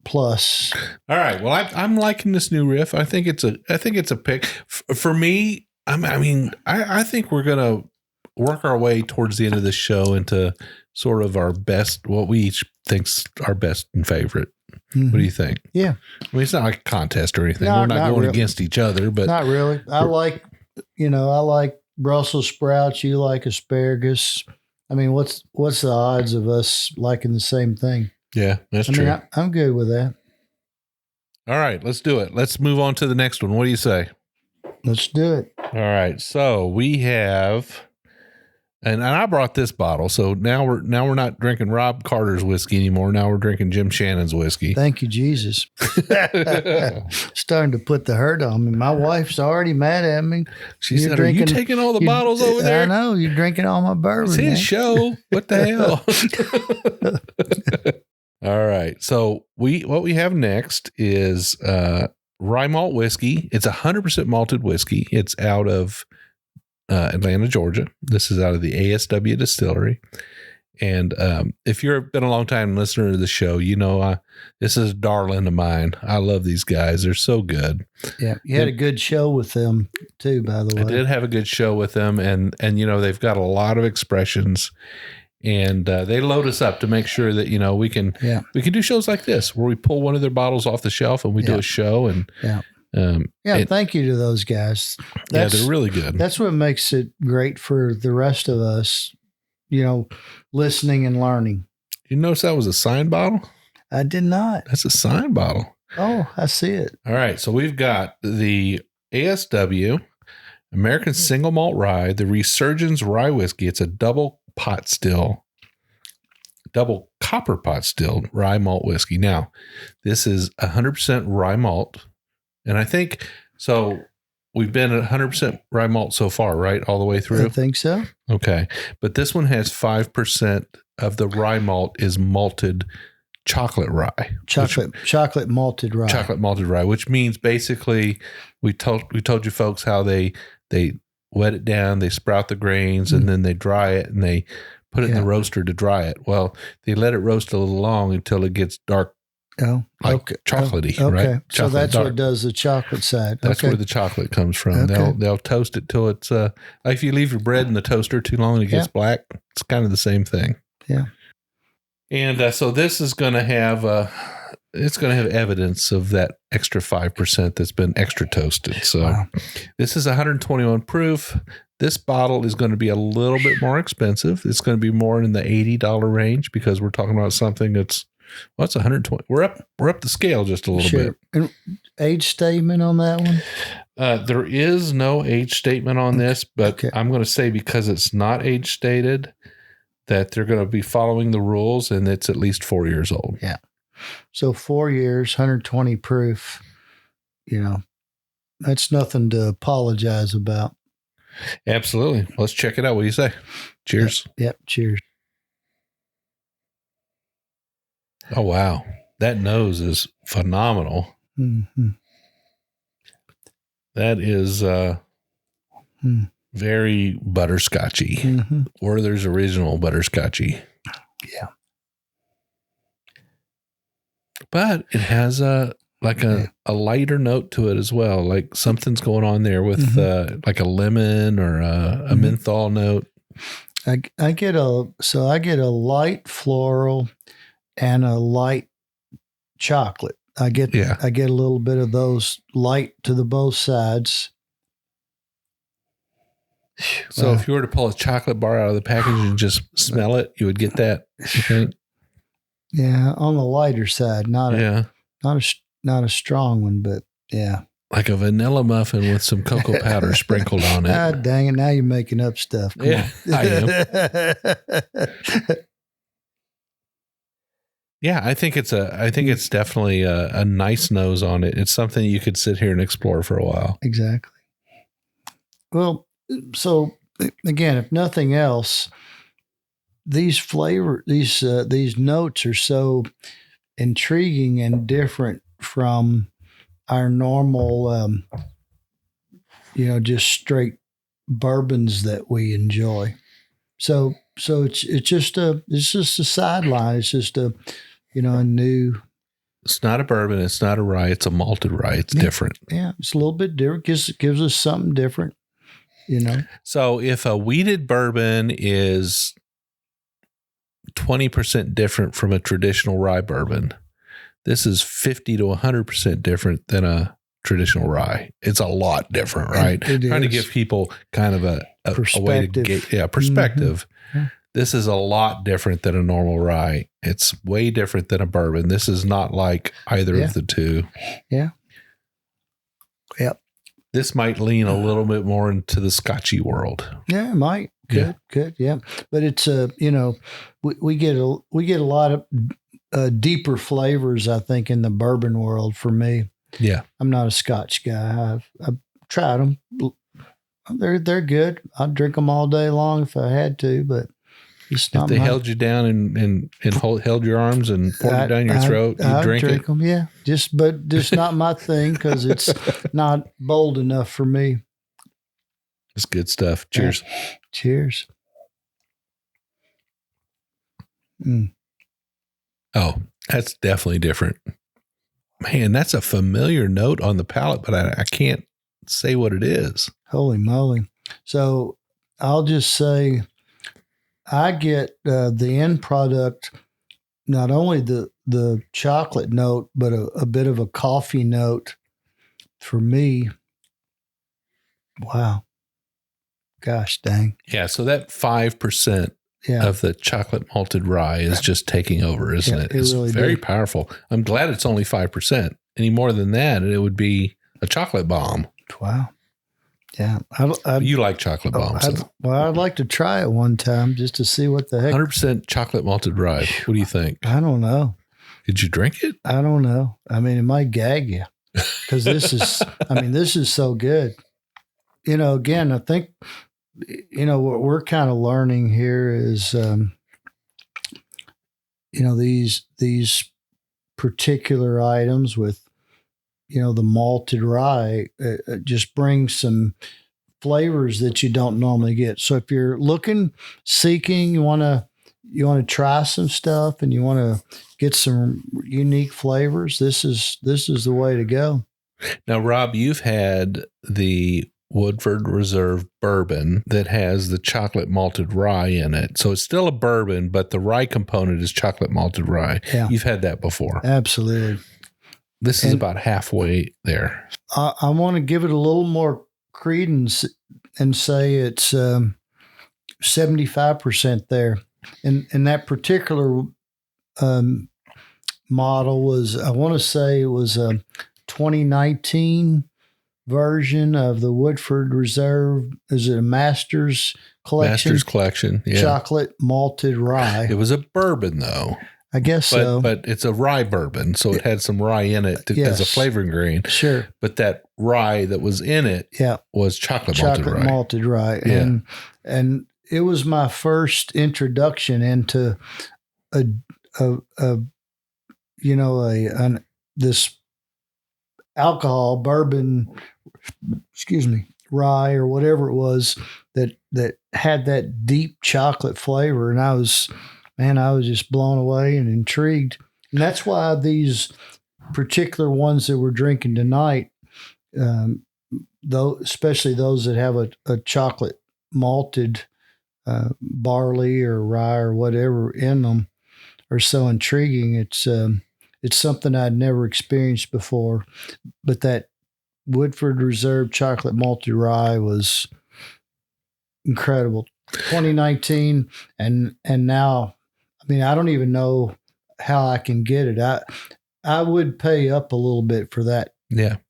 plus. All right. Well, I'm liking this New Riff. I think it's a pick for me. I think we're gonna work our way towards the end of the show into sort of our best, what we each think's our best and favorite. What do you think? Yeah. I mean, it's not like a contest or anything. We're not going against each other, but not really. I like Brussels sprouts. You like asparagus. I mean, what's the odds of us liking the same thing? Yeah, that's true. I'm good with that. All right, let's do it. Let's move on to the next one. What do you say? Let's do it. All right. So we have And I brought this bottle, so now we're not drinking Rob Carter's whiskey anymore. Now we're drinking Jim Shannon's whiskey. Thank you, Jesus. Starting to put the hurt on me. My wife's already mad at me. She said, "Are you taking all the bottles over there?" I know you're drinking all my bourbon. It's his show. What the hell? All right. So what we have next is rye malt whiskey. It's 100% malted whiskey. It's out of Atlanta, Georgia. This is out of the ASW distillery. And if you've been a long time listener to the show, you know this is a darling of mine. I love these guys. They're so good. Yeah, you had a good show with them too, by the way. I did have a good show with them, and you know they've got a lot of expressions, and they load us up to make sure that you know we can do shows like this where we pull one of their bottles off the shelf and we do a show and. Thank you to those guys. They're really good. That's what makes it great for the rest of us, you know, listening and learning. You notice that was a signed bottle? I did not. That's a signed bottle. Oh, I see it. All right. So we've got the ASW, American Single Malt Rye, the Resurgens Rye Whiskey. It's a double copper pot stilled rye malt whiskey. Now, this is 100% rye malt. And I think, so we've been at 100% rye malt so far, right? All the way through? I think so. Okay. But this one has 5% of the rye malt is malted chocolate rye. Chocolate malted rye. Chocolate malted rye, which means basically we told you folks how they wet it down, they sprout the grains, and then they dry it and they put it in the roaster to dry it. Well, they let it roast a little long until it gets dark. Oh, okay. Chocolatey, right? So that's dark. What does the chocolate side. That's where the chocolate comes from. Okay. They'll toast it till it's like if you leave your bread in the toaster too long and it gets black, it's kind of the same thing. Yeah. And so this is going to have evidence of that extra 5% that's been extra toasted. So This is 121 proof. This bottle is going to be a little bit more expensive. It's going to be more in the $80 range because we're talking about something that's it's 120. We're up the scale just a little bit. And age statement on that one? There is no age statement on this, but I'm going to say because it's not age stated that they're going to be following the rules and it's at least 4 years old. Yeah. So 4 years, 120 proof, you know, that's nothing to apologize about. Absolutely. Let's check it out. What do you say? Cheers. Yep. Cheers. Oh, wow. That nose is phenomenal. Mm-hmm. That is very butterscotchy. Mm-hmm. Werther's original butterscotchy. Yeah. But it has a lighter note to it as well. Like something's going on there with like a lemon or a menthol note. I get a light floral and a light chocolate. I get a little bit of those light to the both sides. So if you were to pull a chocolate bar out of the package and just smell it, you would get that. Okay? Yeah, on the lighter side, not a strong one, but yeah. Like a vanilla muffin with some cocoa powder sprinkled on it. Ah, dang it! Now you're making up stuff. Come on. I am. Yeah, I think it's definitely a nice nose on it. It's something you could sit here and explore for a while. Exactly. Well, so again, if nothing else, these notes are so intriguing and different from our normal, just straight bourbons that we enjoy. So it's just a sideline. It's just a new. It's not a bourbon. It's not a rye. It's a malted rye. It's different. Yeah, it's a little bit different. Gives us something different. So if a wheated bourbon is 20% different from a traditional rye bourbon, this is 50 to 100% different than a traditional rye. It's a lot different, right? Trying to give people kind of a way to get perspective. Mm-hmm. Yeah. This is a lot different than a normal rye. It's way different than a bourbon. This is not like either of the two. Yeah. Yep. This might lean a little bit more into the Scotchy world. Yeah, it might. Good. Yeah. But it's we get a lot of deeper flavors, I think, in the bourbon world for me. Yeah. I'm not a Scotch guy. I've tried them. They're good. I'd drink them all day long if I had to, but it's not. If they held you down and held your arms and poured it down your throat, you drink it. Them, yeah. Just not my thing because it's not bold enough for me. It's good stuff. Cheers. Cheers. Mm. Oh, that's definitely different. Man, that's a familiar note on the palate, but I can't say what it is. Holy moly. So I'll just say I get the end product, not only the chocolate note, but a bit of a coffee note for me. Wow. Gosh dang. Yeah, so that 5% of the chocolate malted rye is just taking over, isn't it? It's really very powerful. I'm glad it's only 5%. Any more than that, it would be a chocolate bomb. Wow. Yeah. You like chocolate bombs. I'd like to try it one time just to see what the heck. 100% chocolate malted rye. What do you think? I don't know. Did you drink it? I don't know. I mean, it might gag you because this is so good. Again, I think, what we're kind of learning here is, these particular items with, the malted rye just brings some flavors that you don't normally get. So if you're seeking, you want to try some stuff and you want to get some unique flavors, this is the way to go. Now, Rob, you've had the Woodford Reserve bourbon that has the chocolate malted rye in it. So it's still a bourbon, but the rye component is chocolate malted rye. Yeah. You've had that before. Absolutely. This is about halfway there. I want to give it a little more credence and say it's 75% there. And that particular model was, I want to say it was a 2019 version of the Woodford Reserve. Is it a Master's Collection? Master's Collection, yeah. Chocolate malted rye. It was a bourbon, though. I guess so. But it's a rye bourbon, so it had some rye in it as a flavoring grain. Sure. But that rye that was in it was chocolate malted rye. Yeah. And it was my first introduction into this alcohol bourbon, rye or whatever it was that had that deep chocolate flavor. And I was just blown away and intrigued. And that's why these particular ones that we're drinking tonight, especially those that have a chocolate malted barley or rye or whatever in them, are so intriguing. It's something I'd never experienced before. But that Woodford Reserve chocolate malted rye was incredible. 2019 and now, I don't even know how I can get it. I would pay up a little bit for that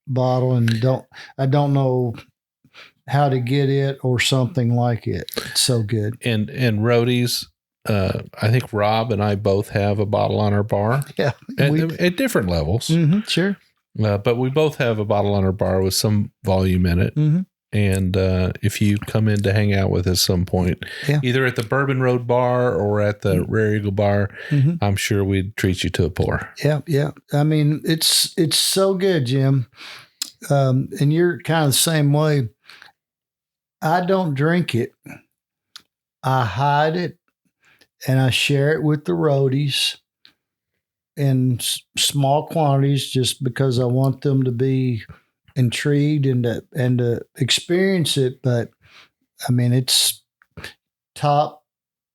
bottle, and I don't know how to get it or something like it. It's so good. And roadies, I think Rob and I both have a bottle on our bar. Yeah, at different levels. Mm-hmm, sure. But we both have a bottle on our bar with some volume in it. Mm-hmm. And if you come in to hang out with us some point, either at the Bourbon Road Bar or at the Rare Eagle Bar, I'm sure we'd treat you to a pour. Yeah. It's so good, Jim. And you're kind of the same way. I don't drink it. I hide it, and I share it with the roadies in small quantities just because I want them to be intrigued and to experience it. But it's top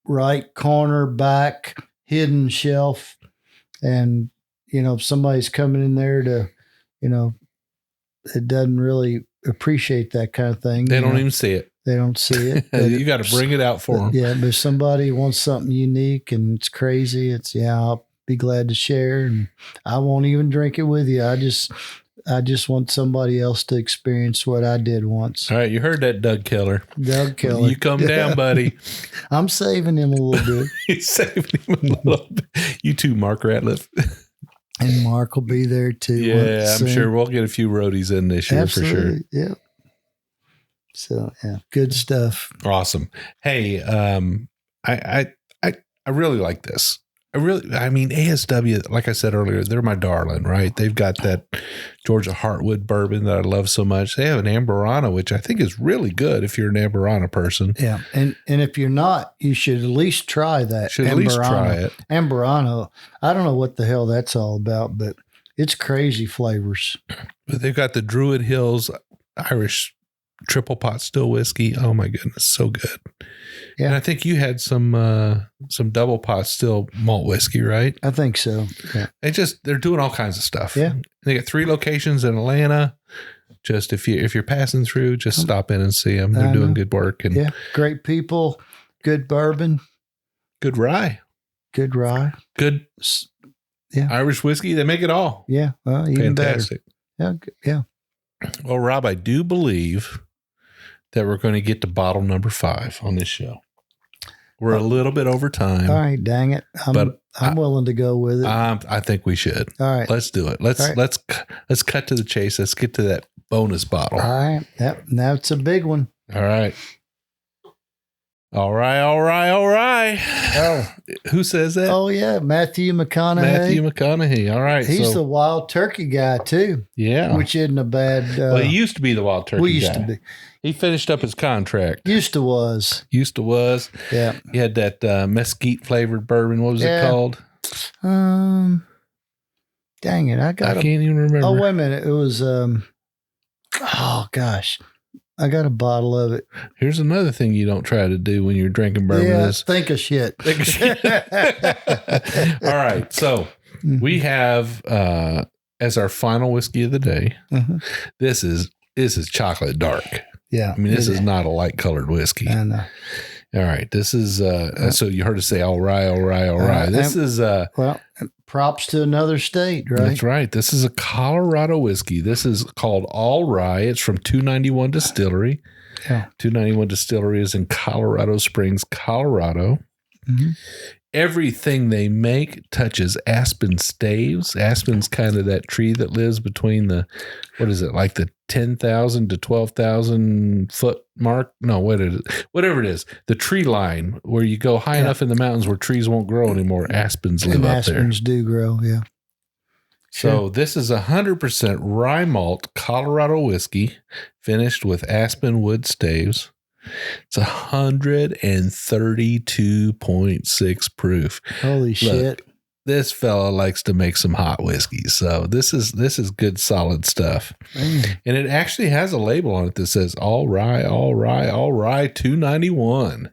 right corner, back, hidden shelf. And, if somebody's coming in there to, it doesn't really appreciate that kind of thing. They don't even see it. They don't see it. You got to bring it out for them. Yeah. But if somebody wants something unique and it's crazy, I'll be glad to share, and I won't even drink it with you. I just want somebody else to experience what I did once. All right, you heard that, Doug Keller. Doug Keller. You come down, buddy. I'm saving him a little bit. He's saving him a little bit. You too, Mark Ratliff. And Mark will be there too. Yeah, I'm sure we'll get a few roadies in this year for sure. Yeah. So yeah, good stuff. Awesome. Hey, I really like this. I mean, ASW, like I said earlier, they're my darling, right? They've got that Georgia Heartwood bourbon that I love so much. They have an Amberana, which I think is really good if you're an Amberana person. Yeah. And if you're not, you should at least try that. Should at least try it. Amberana, I don't know what the hell that's all about, but it's crazy flavors. But they've got the Druid Hills Irish triple pot still whiskey. Oh my goodness, so good. Yeah. And I think you had some double pot still malt whiskey, right? I think so. Yeah. They're doing all kinds of stuff. Yeah. They got 3 locations in Atlanta. Just if you're passing through, just stop in and see them. They're doing good work. And yeah, great people, good bourbon, good rye, good Irish whiskey. They make it all. Yeah. Well, even fantastic. Better. Yeah. Well, Rob, I do believe that we're going to get to bottle number 5 on this show. We're a little bit over time. All right, dang it. I'm willing to go with it. I think we should. All right. Let's do it. Let's cut to the chase. Let's get to that bonus bottle. All right. Yep. Now it's a big one. All right. All right. Oh, who says that? Oh yeah, Matthew McConaughey. All right. He's the wild turkey guy too. Yeah. Which isn't a bad. Well, he used to be the wild turkey guy. We used to be. He finished up his contract. Used to was. Yeah. He had that mesquite flavored bourbon. What was it called? Dang it. I can't even remember. Oh, wait a minute. It was, oh gosh. I got a bottle of it. Here's another thing you don't try to do when you're drinking bourbon. Yeah, think of shit. All right. So we have, as our final whiskey of the day, this is chocolate dark. Yeah. I mean, this is not a light colored whiskey. I know. All right. This is, so you heard us say, all right. This is, well, props to another state, right? That's right. This is a Colorado whiskey. This is called All Rye. It's from 291 Distillery. Yeah. 291 Distillery is in Colorado Springs, Colorado. Mm-hmm. Everything they make touches aspen staves. Aspen's kind of that tree that lives between the, what is it, like the 10,000 to 12,000 foot mark? No, whatever it is. The tree line where you go high enough in the mountains where trees won't grow anymore. Aspens live up there. Aspens do grow, yeah. So this is 100% rye malt Colorado whiskey finished with aspen wood staves. It's 132.6 proof. Holy shit. This fella likes to make some hot whiskeys. So this is good, solid stuff. And it actually has a label on it that says All Rye 291.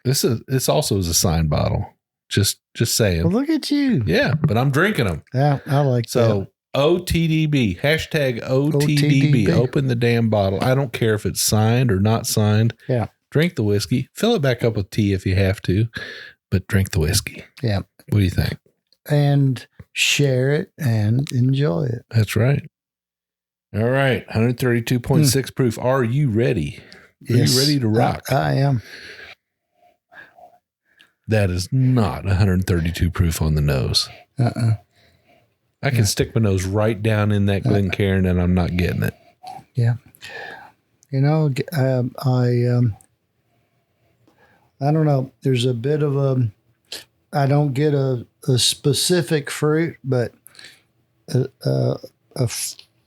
This also is a signed bottle. Just saying. Well, look at you. Yeah, but I'm drinking them. Yeah, I like that. So OTDB, hashtag OTDB. Open the damn bottle. I don't care if it's signed or not signed. Yeah. Drink the whiskey. Fill it back up with tea if you have to, but drink the whiskey. Yeah. What do you think? And share it and enjoy it. That's right. All right. 132.6 proof. Are you ready? Yes, you ready to rock? I am. That is not 132 proof on the nose. I can stick my nose right down in that Glencairn and I'm not getting it. Yeah. You know, I don't know. There's a bit of I don't get a specific fruit, but a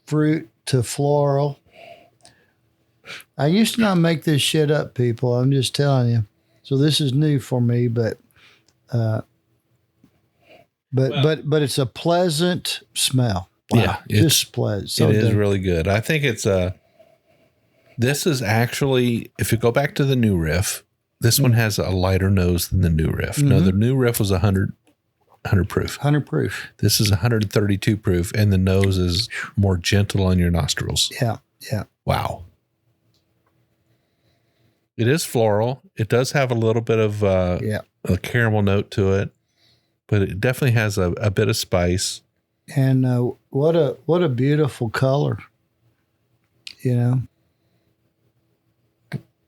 fruit to floral. I used to not make this shit up, people. I'm just telling you. So this is new for me, but it's a pleasant smell. Wow. Yeah, just pleasant. So it is really good. I think it's this is actually, if you go back to the new Riff, this one has a lighter nose than the new Riff. Mm-hmm. No, the new Riff was 100 proof. 100 proof. This is 132 proof, and the nose is more gentle on your nostrils. Yeah, yeah. Wow. It is floral. It does have a little bit of a caramel note to it, but it definitely has a bit of spice. And what a beautiful color, you know.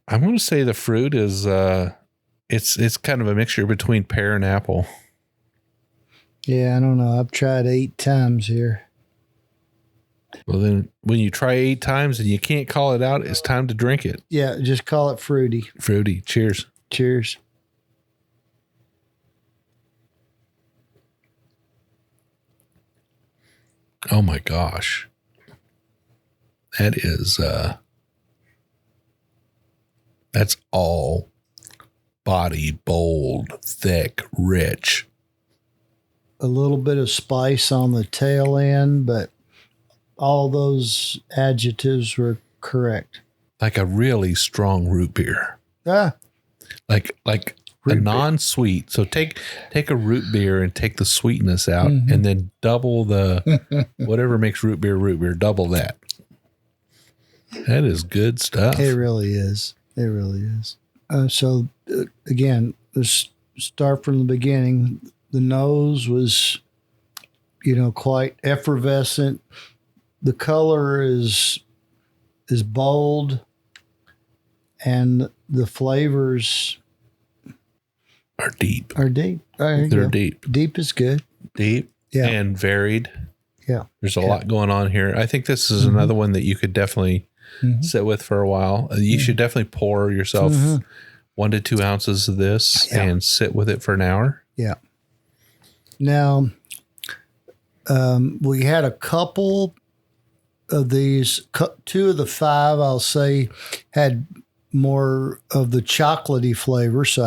I'm going to say the fruit is it's kind of a mixture between pear and apple. Yeah, I don't know. I've tried 8 times here. Well, then when you try 8 times and you can't call it out, it's time to drink it. Yeah, just call it fruity. Fruity. Cheers. Cheers. Oh my gosh. That is that's all body, bold, thick, rich. A little bit of spice on the tail end, but all those adjectives were correct. Like a really strong root beer. Ah, Like a non-sweet. So take a root beer and take the sweetness out, and then double the whatever makes root beer, double that. That is good stuff. it really is. It really is. So again, let's start from the beginning. The nose was, quite effervescent. The color is bold, and the flavors Are deep. They're Deep. Deep is good. Deep and varied. Yeah. There's a lot going on here. I think this is another one that you could definitely sit with for a while. You should definitely pour yourself 1 to 2 ounces of this and sit with it for an hour. Yeah. Now, we had a couple of these, 2 of the 5, I'll say, had more of the chocolatey flavor. So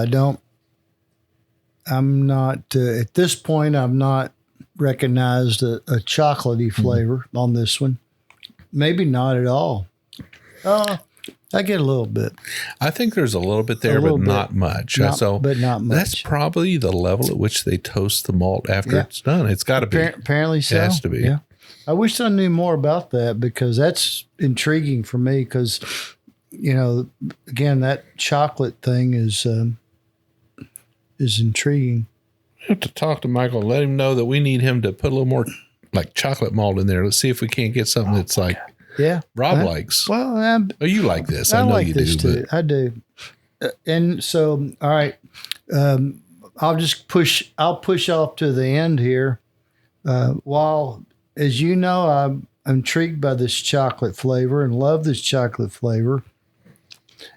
I'm not, at this point, I've not recognized a chocolatey flavor on this one. Maybe not at all. I get a little bit. I think there's a little bit there, but not much. But not much. That's probably the level at which they toast the malt after it's done. It's got to be. Apparently so. It has to be. Yeah. I wish I knew more about that, because that's intriguing for me, because, again, that chocolate thing is intriguing. I have to talk to Michael and let him know that we need him to put a little more like chocolate malt in there. Let's see if we can't get something that's like Rob likes. Well, you like this. I know like you this do. too. I do. And so, all right, I'll push off to the end here. While, as you know, I'm intrigued by this chocolate flavor and love this chocolate flavor.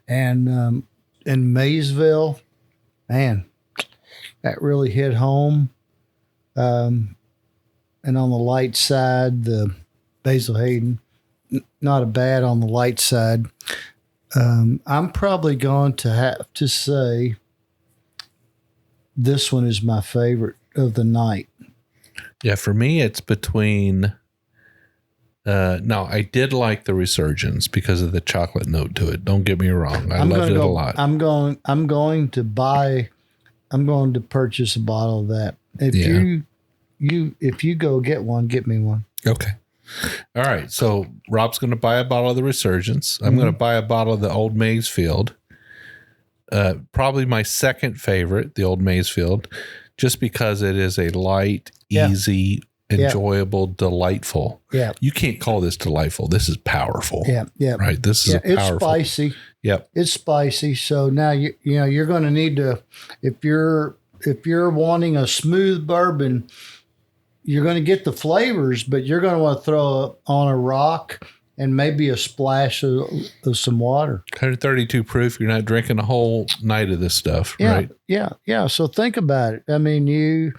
And in Maysville, man, that really hit home. And on the light side, the Basil Hayden, not a bad on the light side. I'm probably going to have to say this one is my favorite of the night. Yeah, for me, it's between. No, I did like the Resurgens because of the chocolate note to it. Don't get me wrong, I loved it a lot. I'm going to purchase a bottle of that. If you go get one, get me one. Okay. All right. So Rob's going to buy a bottle of the Resurgens. I'm going to buy a bottle of the Old Maysfield. Probably my second favorite, the Old Maysfield, just because it is a light, easy, enjoyable, delightful. Yeah. You can't call this delightful. This is powerful. Yeah. Yeah. Right. This is powerful. It's spicy. Yep. It's spicy. So now you're going to need to, if you're wanting a smooth bourbon, you're going to get the flavors, but you're going to want to throw on a rock and maybe a splash of some water. 132 proof. You're not drinking a whole night of this stuff, right? Yeah. Yeah. So think about it. I mean, you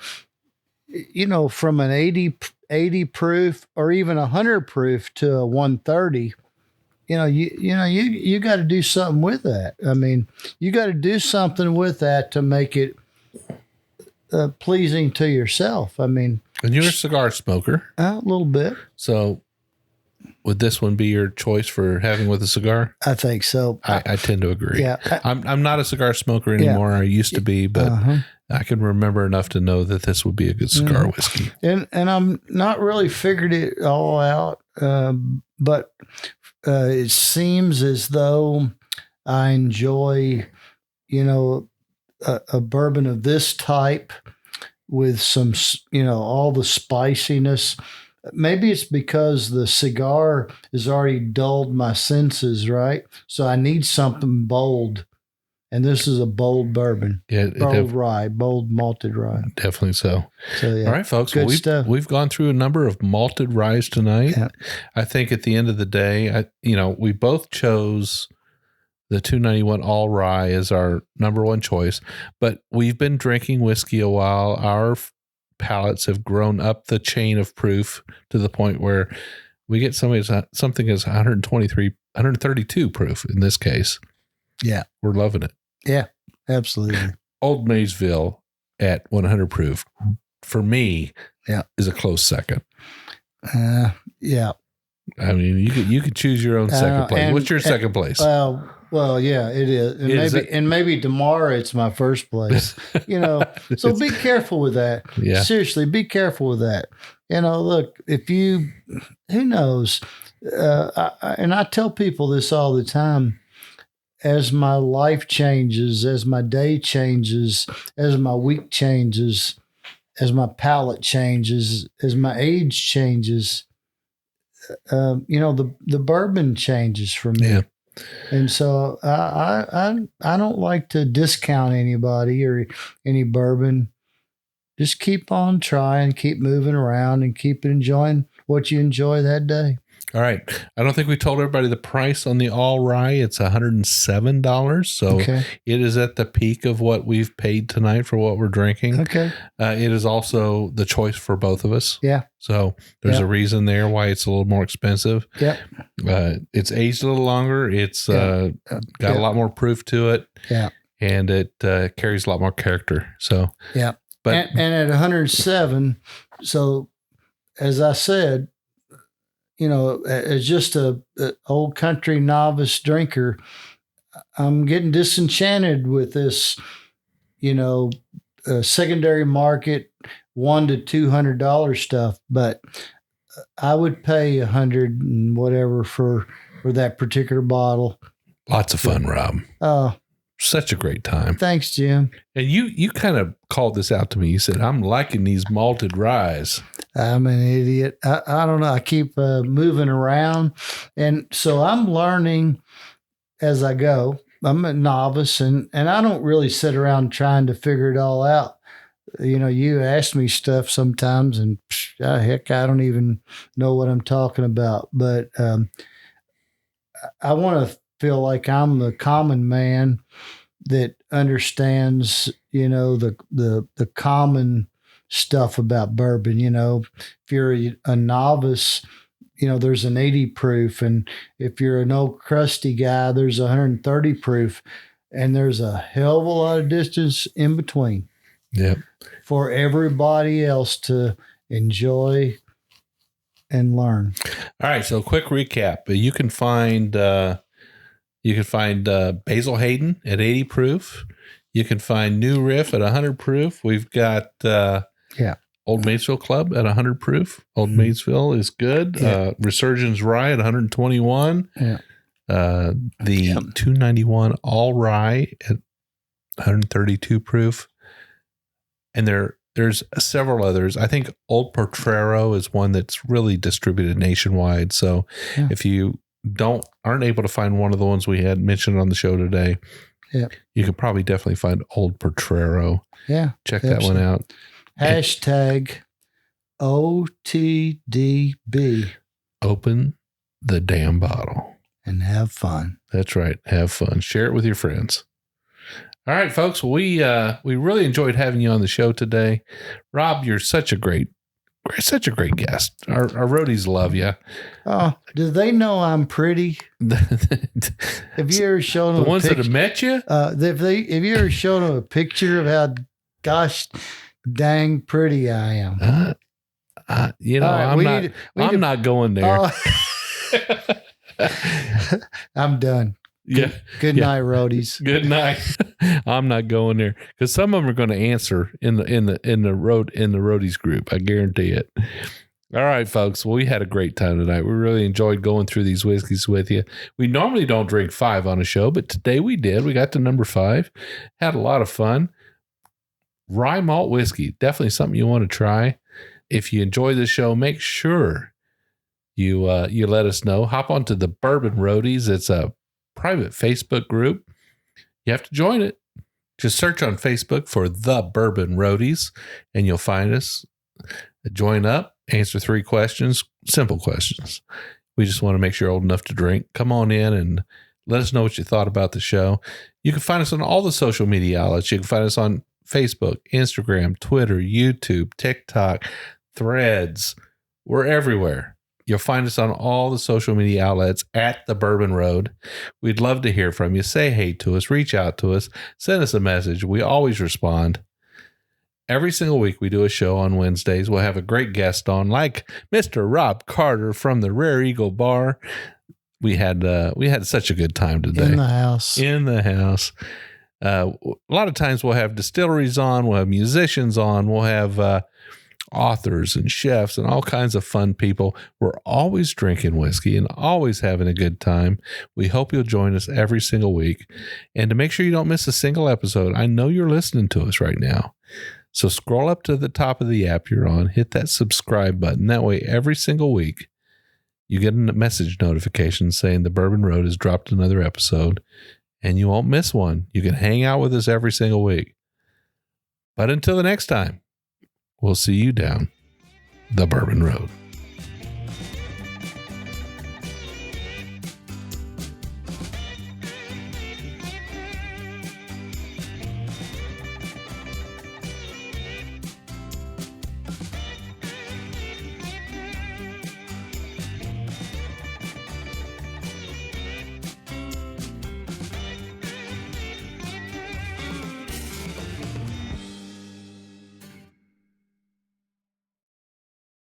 from an 80 proof or even 100 proof to a 130, you got to do something with that. I mean, you got to do something with that to make it pleasing to yourself. I mean, and you're a cigar smoker. A little bit. So would this one be your choice for having with a cigar? I think so. I tend to agree. Yeah. I'm not a cigar smoker anymore. I used to be, but I can remember enough to know that this would be a good cigar whiskey. And I'm not really figured it all out, but it seems as though I enjoy, a bourbon of this type with some, all the spiciness. Maybe it's because the cigar has already dulled my senses, right? So I need something bold. And this is a bold bourbon. Yeah, bold rye, bold malted rye. Definitely so. So yeah. All right, folks. Good stuff. We've gone through a number of malted ryes tonight. Yeah. I think at the end of the day, we both chose the 291 All Rye as our number one choice, but we've been drinking whiskey a while. Our palates have grown up the chain of proof to the point where we get something as 132 proof in this case. Yeah. We're loving it. Yeah, absolutely. Old Maysville at 100 proof for me is a close second. Yeah. I mean, you could choose your own second place. What's your second place? Well, yeah, it is. And maybe tomorrow it's my first place. So be careful with that. Yeah. Seriously, be careful with that. Look, who knows? And I tell people this all the time. As my life changes, as my day changes, as my week changes, as my palate changes, as my age changes, the bourbon changes for me. Yeah. And so I don't like to discount anybody or any bourbon. Just keep on trying, keep moving around, and keep enjoying what you enjoy that day. All right. I don't think we told everybody the price on the All Rye. It's $107. So It is at the peak of what we've paid tonight for what we're drinking. Okay. It is also the choice for both of us. Yeah. So there's a reason there why it's a little more expensive. Yeah. It's aged a little longer. It's got a lot more proof to it. Yeah. And it carries a lot more character. So yeah. But and at 107, so as I said, as just a old country novice drinker, I'm getting disenchanted with this, secondary market $100 to $200 stuff. But I would pay $100 and whatever for that particular bottle. Lots of fun, Rob. Such a great time. Thanks, Jim. And you kind of called this out to me. You said, I'm liking these malted ryes. I'm an idiot. I don't know. I keep moving around. And so I'm learning as I go. I'm a novice and I don't really sit around trying to figure it all out. You ask me stuff sometimes and heck, I don't even know what I'm talking about. But I want to feel like I'm the common man that understands, the common stuff about bourbon. If you're a novice, there's an 80 proof. And if you're an old crusty guy, there's 130 proof. And there's a hell of a lot of distance in between. Yeah. For everybody else to enjoy and learn. All right. So quick recap. You can find Basil Hayden at 80 proof. You can find New Riff at 100 proof. We've got Old Maysville Club at 100 proof. Old Maysville is good. Yeah. Resurgens Rye at 121. Yeah. The 291 All Rye at 132 proof. And there's several others. I think Old Potrero is one that's really distributed nationwide. So if you aren't able to find one of the ones we had mentioned on the show today, you could probably definitely find Old Potrero. Yeah. Check that one out. Hashtag OTDB. Open the damn bottle. And have fun. That's right. Have fun. Share it with your friends. All right, folks. We really enjoyed having you on the show today. Rob, you're such a great guest. Our roadies love you. Oh, do they know I'm pretty? Have you ever shown them the ones that have met you? Have you ever shown them a picture of how gosh dang pretty I am? Right, I'm not going there. I'm done. Yeah. Good night, roadies. Good night. I'm not going there because some of them are going to answer in the roadies group. I guarantee it. All right, folks. Well, we had a great time tonight. We really enjoyed going through these whiskeys with you. We normally don't drink 5 on a show, but today we did. We got to number 5. Had a lot of fun. rye malt whiskey. Definitely something you want to try. If you enjoy the show, make sure you let us know. Hop onto the Bourbon Roadies. It's a private Facebook group. You have to join it. Just search on Facebook for the Bourbon Roadies and you'll find us. Join up, answer 3 questions, simple questions. We just want to make sure you're old enough to drink. Come on in and let us know what you thought about the show. You can find us on all the social media outlets. You can find us on Facebook, Instagram, Twitter, YouTube, TikTok, Threads. We're everywhere. You'll find us on all the social media outlets at the Bourbon Road. We'd love to hear from you. Say hey to us. Reach out to us. Send us a message. We always respond. Every single week we do a show on Wednesdays. We'll have a great guest on, like Mr. Rob Carter from the Rare Eagle Bar. We had such a good time today. In the house. A lot of times we'll have distilleries on. We'll have musicians on. We'll have authors and chefs and all kinds of fun people. We're always drinking whiskey and always having a good time. We hope you'll join us every single week. And to make sure you don't miss a single episode, I know you're listening to us right now. So scroll up to the top of the app you're on, hit that subscribe button. That way, every single week, you get a message notification saying the Bourbon Road has dropped another episode, and you won't miss one. You can hang out with us every single week. But until the next time, we'll see you down the Bourbon Road.